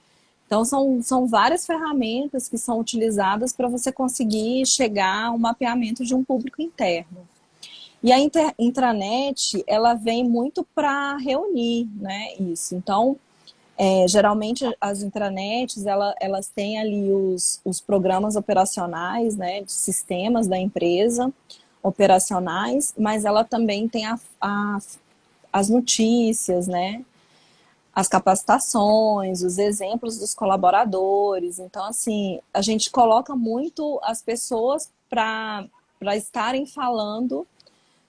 Então, são várias ferramentas que são utilizadas para você conseguir chegar ao mapeamento de um público interno. E a intranet, ela vem muito para reunir, né, isso. Então, geralmente as intranets, elas têm ali os programas operacionais, né, de sistemas da empresa operacionais, mas ela também tem as notícias, né, as capacitações, os exemplos dos colaboradores. Então, assim, a gente coloca muito as pessoas para estarem falando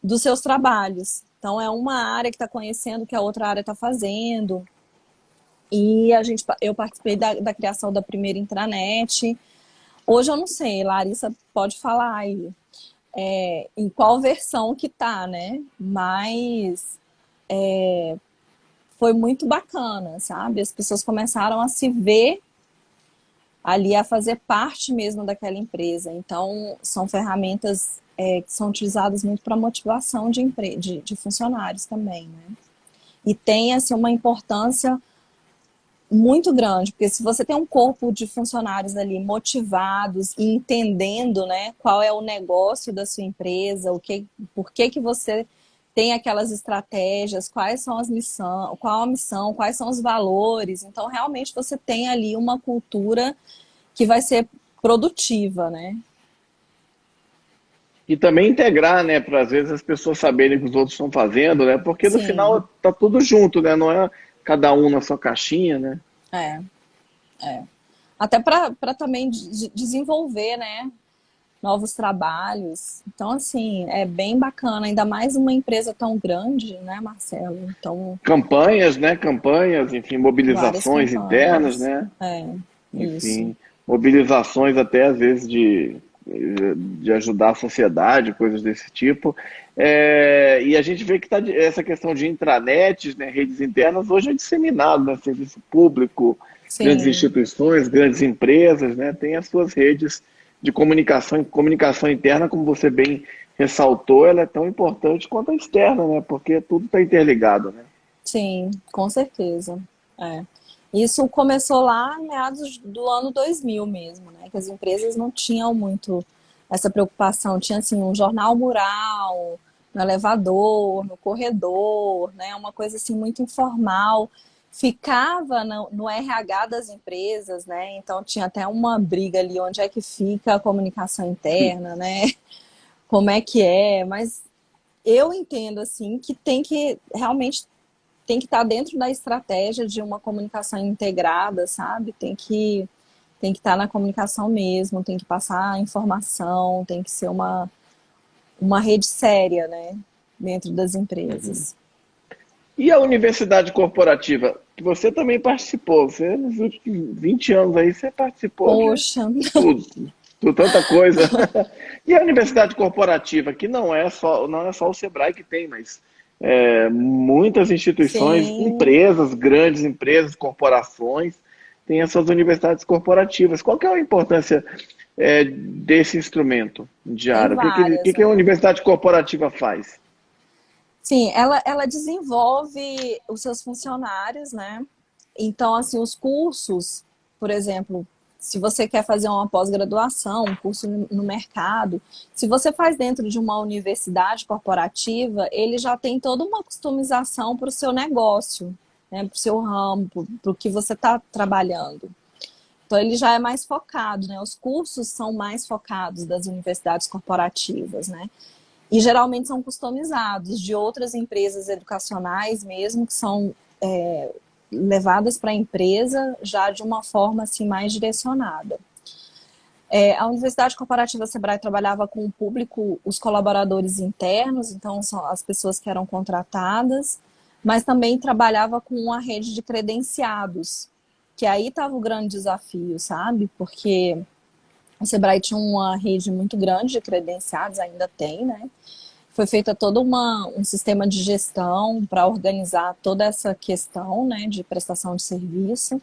dos seus trabalhos. Então, é uma área que está conhecendo o que a outra área está fazendo. E eu participei da criação da primeira intranet. Hoje eu não sei, Larissa pode falar aí em qual versão que tá, né? Mas foi muito bacana, sabe? As pessoas começaram a se ver ali a fazer parte mesmo daquela empresa. Então, são ferramentas que são utilizadas muito para motivação de funcionários também, né? E tem, assim, uma importância muito grande, porque se você tem um corpo de funcionários ali motivados e entendendo, né, qual é o negócio da sua empresa, por que que você tem aquelas estratégias, quais são as missões, qual a missão, quais são os valores, então realmente você tem ali uma cultura que vai ser produtiva, né? E também integrar, né, para às vezes as pessoas saberem o que os outros estão fazendo, né? Porque no Sim, final tá tudo junto, né? Não é cada um na sua caixinha, né? é, é. Até para também desenvolver, né, novos trabalhos. Então, assim, é bem bacana, ainda mais uma empresa tão grande, né, Marcelo? Então, Campanhas, né? Campanhas, enfim, várias mobilizações internas, campanhas. né? É, isso. Enfim, mobilizações até às vezes de ajudar a sociedade, coisas desse tipo. E a gente vê que essa questão de intranets, né, redes internas, hoje é disseminado, né, serviço público, grandes Sim, instituições, grandes empresas, né, têm as suas redes de comunicação, e comunicação interna, como você bem ressaltou, ela é tão importante quanto a externa, né, porque tudo está interligado, né. sim, com certeza. É. Isso começou lá em meados do ano 2000 mesmo, né? Que as empresas não tinham muito essa preocupação. Tinha, assim, um jornal mural, no elevador, no corredor, né? Uma coisa, assim, muito informal. Ficava no RH das empresas, né? Então tinha até uma briga ali, onde é que fica a comunicação interna, né? Como é que é? Mas eu entendo, assim, que tem que realmente tem que estar dentro da estratégia de uma comunicação integrada, sabe? Tem que estar na comunicação mesmo, tem que passar informação, tem que ser uma rede séria, né? Dentro das empresas. E a universidade corporativa, que você também participou, você nos últimos 20 anos aí, você participou de Poxa, tudo, de tanta coisa. E a universidade corporativa, que não é só o Sebrae que tem, mas muitas instituições, sim, empresas, grandes empresas, corporações, têm as suas universidades corporativas. Qual que é a importância desse instrumento tem diário? O que várias, que a né? universidade corporativa faz? Sim, ela desenvolve os seus funcionários, né? Então, assim, os cursos, por exemplo, se você quer fazer uma pós-graduação, um curso no mercado, se você faz dentro de uma universidade corporativa, ele já tem toda uma customização para o seu negócio, né? Para o seu ramo, para o que você está trabalhando. Então, ele já é mais focado, né? Os cursos são mais focados das universidades corporativas, né? E geralmente são customizados de outras empresas educacionais mesmo, que são levadas para a empresa já de uma forma assim mais direcionada. A Universidade Corporativa Sebrae trabalhava com o público, os colaboradores internos, então são as pessoas que eram contratadas, mas também trabalhava com uma rede de credenciados, que aí estava o grande desafio, sabe? Porque o Sebrae tinha uma rede muito grande de credenciados, ainda tem, né? Foi feita todo um sistema de gestão para organizar toda essa questão, né, de prestação de serviço.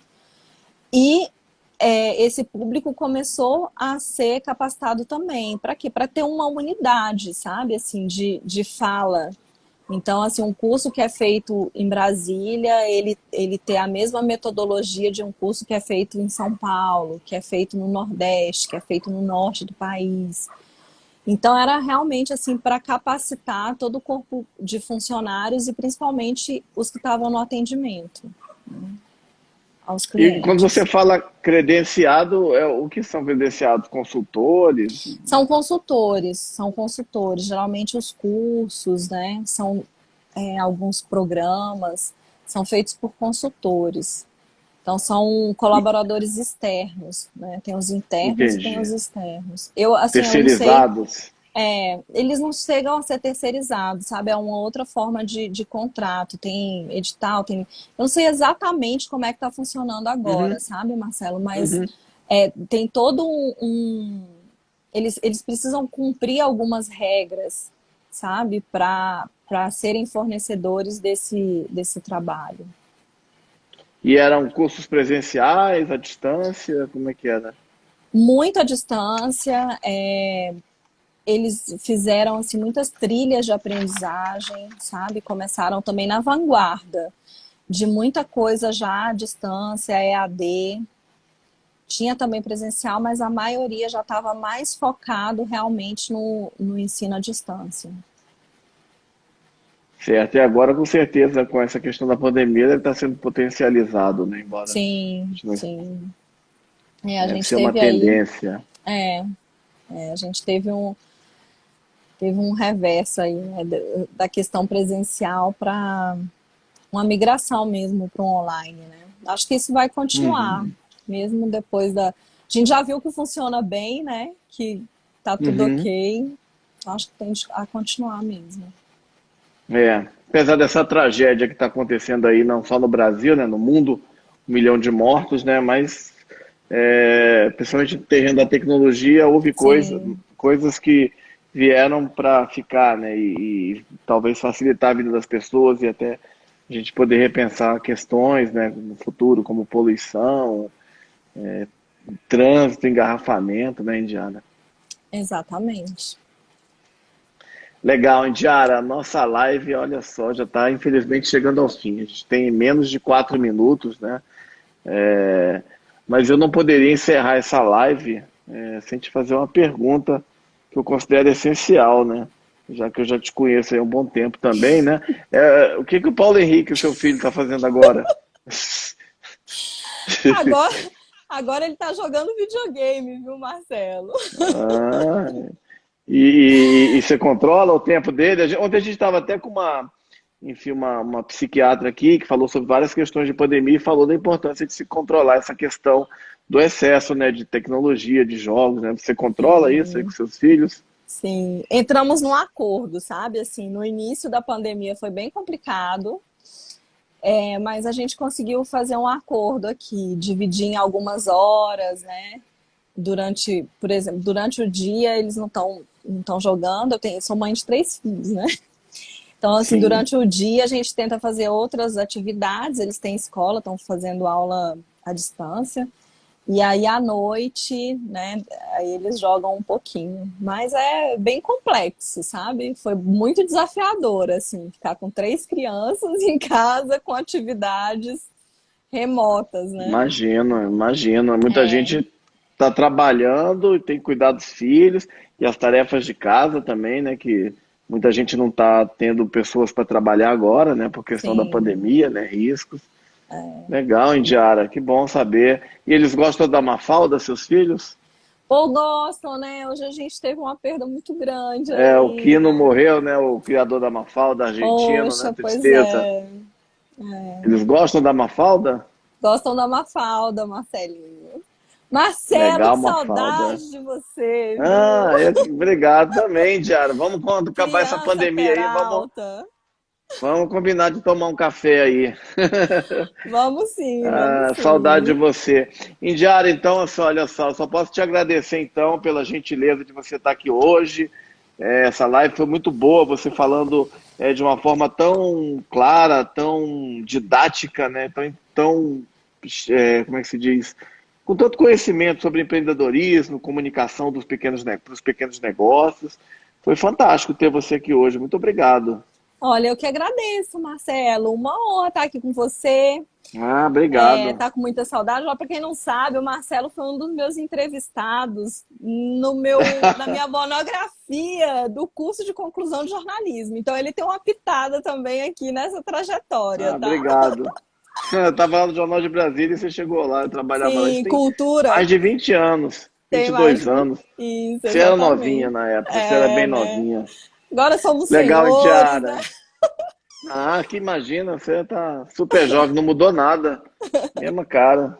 E esse público começou a ser capacitado também. Para quê? Para ter uma unidade, sabe, assim, de fala. Então, assim, um curso que é feito em Brasília, ele ter a mesma metodologia de um curso que é feito em São Paulo, que é feito no Nordeste, que é feito no Norte do país. Então, era realmente assim para capacitar todo o corpo de funcionários e principalmente os que estavam no atendimento aos E quando você clientes. fala credenciado, o que são credenciados? Consultores? São consultores, geralmente os cursos, né? São alguns programas, são feitos por consultores. Então, são colaboradores externos, né? Tem os internos e tem os Entendi. externos. Eu não sei. Terceirizados? Eles não chegam a ser terceirizados, sabe? É uma outra forma de contrato, tem edital, tem. Eu não sei exatamente como é que está funcionando agora, Uhum, sabe, Marcelo? Mas uhum. tem todo eles precisam cumprir algumas regras, sabe? Para serem fornecedores desse trabalho. E eram cursos presenciais, à distância? Como é que era? Muito à distância, eles fizeram assim, muitas trilhas de aprendizagem, sabe? Começaram também na vanguarda de muita coisa já à distância, EAD. Tinha também presencial, mas a maioria já estava mais focado realmente no ensino à distância. Certo, e agora com certeza com essa questão da pandemia deve estar sendo potencializado, né? Embora a Sim, gente não- sim. A deve gente ser uma teve aí, tendência. é, a gente teve um reverso aí, né, da questão presencial para uma migração mesmo para o online, né? Acho que isso vai continuar, Uhum, mesmo depois da. A gente já viu que funciona bem, né? Que tá tudo uhum. ok. Acho que tem a continuar mesmo. É, apesar dessa tragédia que está acontecendo aí, não só no Brasil, né, no mundo, 1 milhão de mortos, né, mas principalmente no terreno da tecnologia, houve Sim, coisas que vieram para ficar, né, e talvez facilitar a vida das pessoas e até a gente poder repensar questões, né, no futuro, como poluição, trânsito, engarrafamento, né, Indiana? exatamente. Legal, Indiara, a nossa live, olha só, já está infelizmente chegando ao fim. A gente tem menos de 4 minutos, né? É, mas eu não poderia encerrar essa live sem te fazer uma pergunta que eu considero essencial, né? Já que eu já te conheço há um bom tempo também, né? O que que o Paulo Henrique, o seu filho, está fazendo agora? Agora, agora ele tá jogando videogame, viu, Marcelo? Ah, e você controla o tempo dele? Ontem a gente estava até com enfim, uma psiquiatra aqui que falou sobre várias questões de pandemia e falou da importância de se controlar essa questão do excesso, né, de tecnologia, de jogos, né? Você controla isso aí com Sim, seus filhos? sim. Entramos num acordo, sabe? Assim, no início da pandemia foi bem complicado, mas a gente conseguiu fazer um acordo aqui, dividir em algumas horas, né? Durante, por exemplo, durante o dia eles não estão jogando. Sou mãe de 3 filhos, né? Então, assim, Sim. durante o dia a gente tenta fazer outras atividades. Eles têm escola, estão fazendo aula à distância. E aí à noite, né, aí eles jogam um pouquinho. Mas é bem complexo, sabe? Foi muito desafiador, assim, ficar com 3 crianças em casa com atividades remotas, né? Imagino, imagino. Muita gente está trabalhando e tem que cuidar dos filhos e as tarefas de casa também, né? Que muita gente não está tendo pessoas para trabalhar agora, né? Por questão da Sim. pandemia, né? Riscos. Legal, Indiara, que bom saber. E eles gostam da Mafalda, seus filhos? Ou gostam, né? Hoje a gente teve uma perda muito grande É, o aí, Kino né? morreu, né? O criador da Mafalda, argentino, né? Poxa, pois Tristeza. é. Eles gostam da Mafalda? Gostam da Mafalda, Marcelinho. Marcelo, Legal, que Mafalda. saudade de você, viu? Ah, obrigado também, Diara. Vamos, quando acabar essa Criança pandemia aí, Peralta. vamos combinar de tomar um café aí. Vamos sim, vamos Ah, saudade de sim. você. Indiara, então, olha só, só posso te agradecer então pela gentileza de você estar aqui hoje. Essa live foi muito boa, você falando de uma forma tão clara, tão didática, né? Como é que se diz? Com tanto conhecimento sobre empreendedorismo, comunicação dos pequenos negócios. Foi fantástico ter você aqui hoje. Muito obrigado. Olha, eu que agradeço, Marcelo. Uma honra estar aqui com você. Ah, obrigado. Tá com muita saudade. Para quem não sabe, o Marcelo foi um dos meus entrevistados na minha monografia do curso de conclusão de jornalismo. Então ele tem uma pitada também aqui nessa trajetória, Ah, tá? obrigado. Eu estava lá no Jornal de Brasília e você chegou lá, eu trabalhava lá. Isso Sim, tem cultura mais de 20 anos, vinte tem e mais dois de anos. isso, Você era novinha exatamente. na época, você era É, bem né? novinha. Agora somos Legal, senhores, né? Indiara. Ah, que imagina, você tá super jovem, não mudou nada. Mesma cara.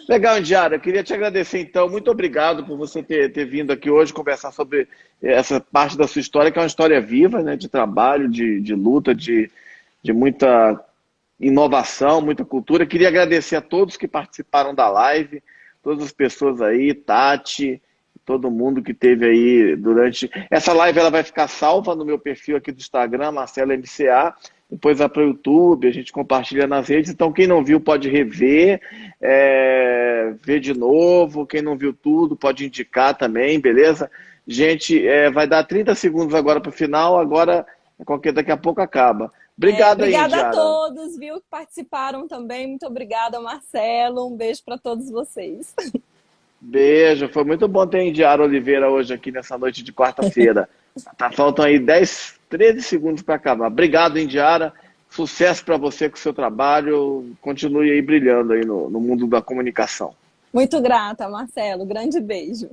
Legal, Indiara, eu queria te agradecer então. Muito obrigado por você ter vindo aqui hoje conversar sobre essa parte da sua história, que é uma história viva, né, de trabalho, de luta, de muita inovação, muita cultura. Queria agradecer a todos que participaram da live, todas as pessoas aí, Tati, todo mundo que teve aí durante. Essa live ela vai ficar salva no meu perfil aqui do Instagram, Marcelo MCA. depois vai para o YouTube, a gente compartilha nas redes. Então, quem não viu pode rever, ver de novo. Quem não viu tudo pode indicar também, beleza? Gente, vai dar 30 segundos agora para o final, agora, daqui a pouco acaba. Obrigado aí, Obrigada a Indiara. todos, viu, que participaram também. Muito obrigada, Marcelo. Um beijo para todos vocês. Beijo, foi muito bom ter a Indiara Oliveira hoje aqui nessa noite de quarta-feira. Tá, faltam aí 10, 13 segundos para acabar. Obrigado, Indiara. Sucesso para você com o seu trabalho. Continue aí brilhando aí no mundo da comunicação. Muito grata, Marcelo. Grande beijo.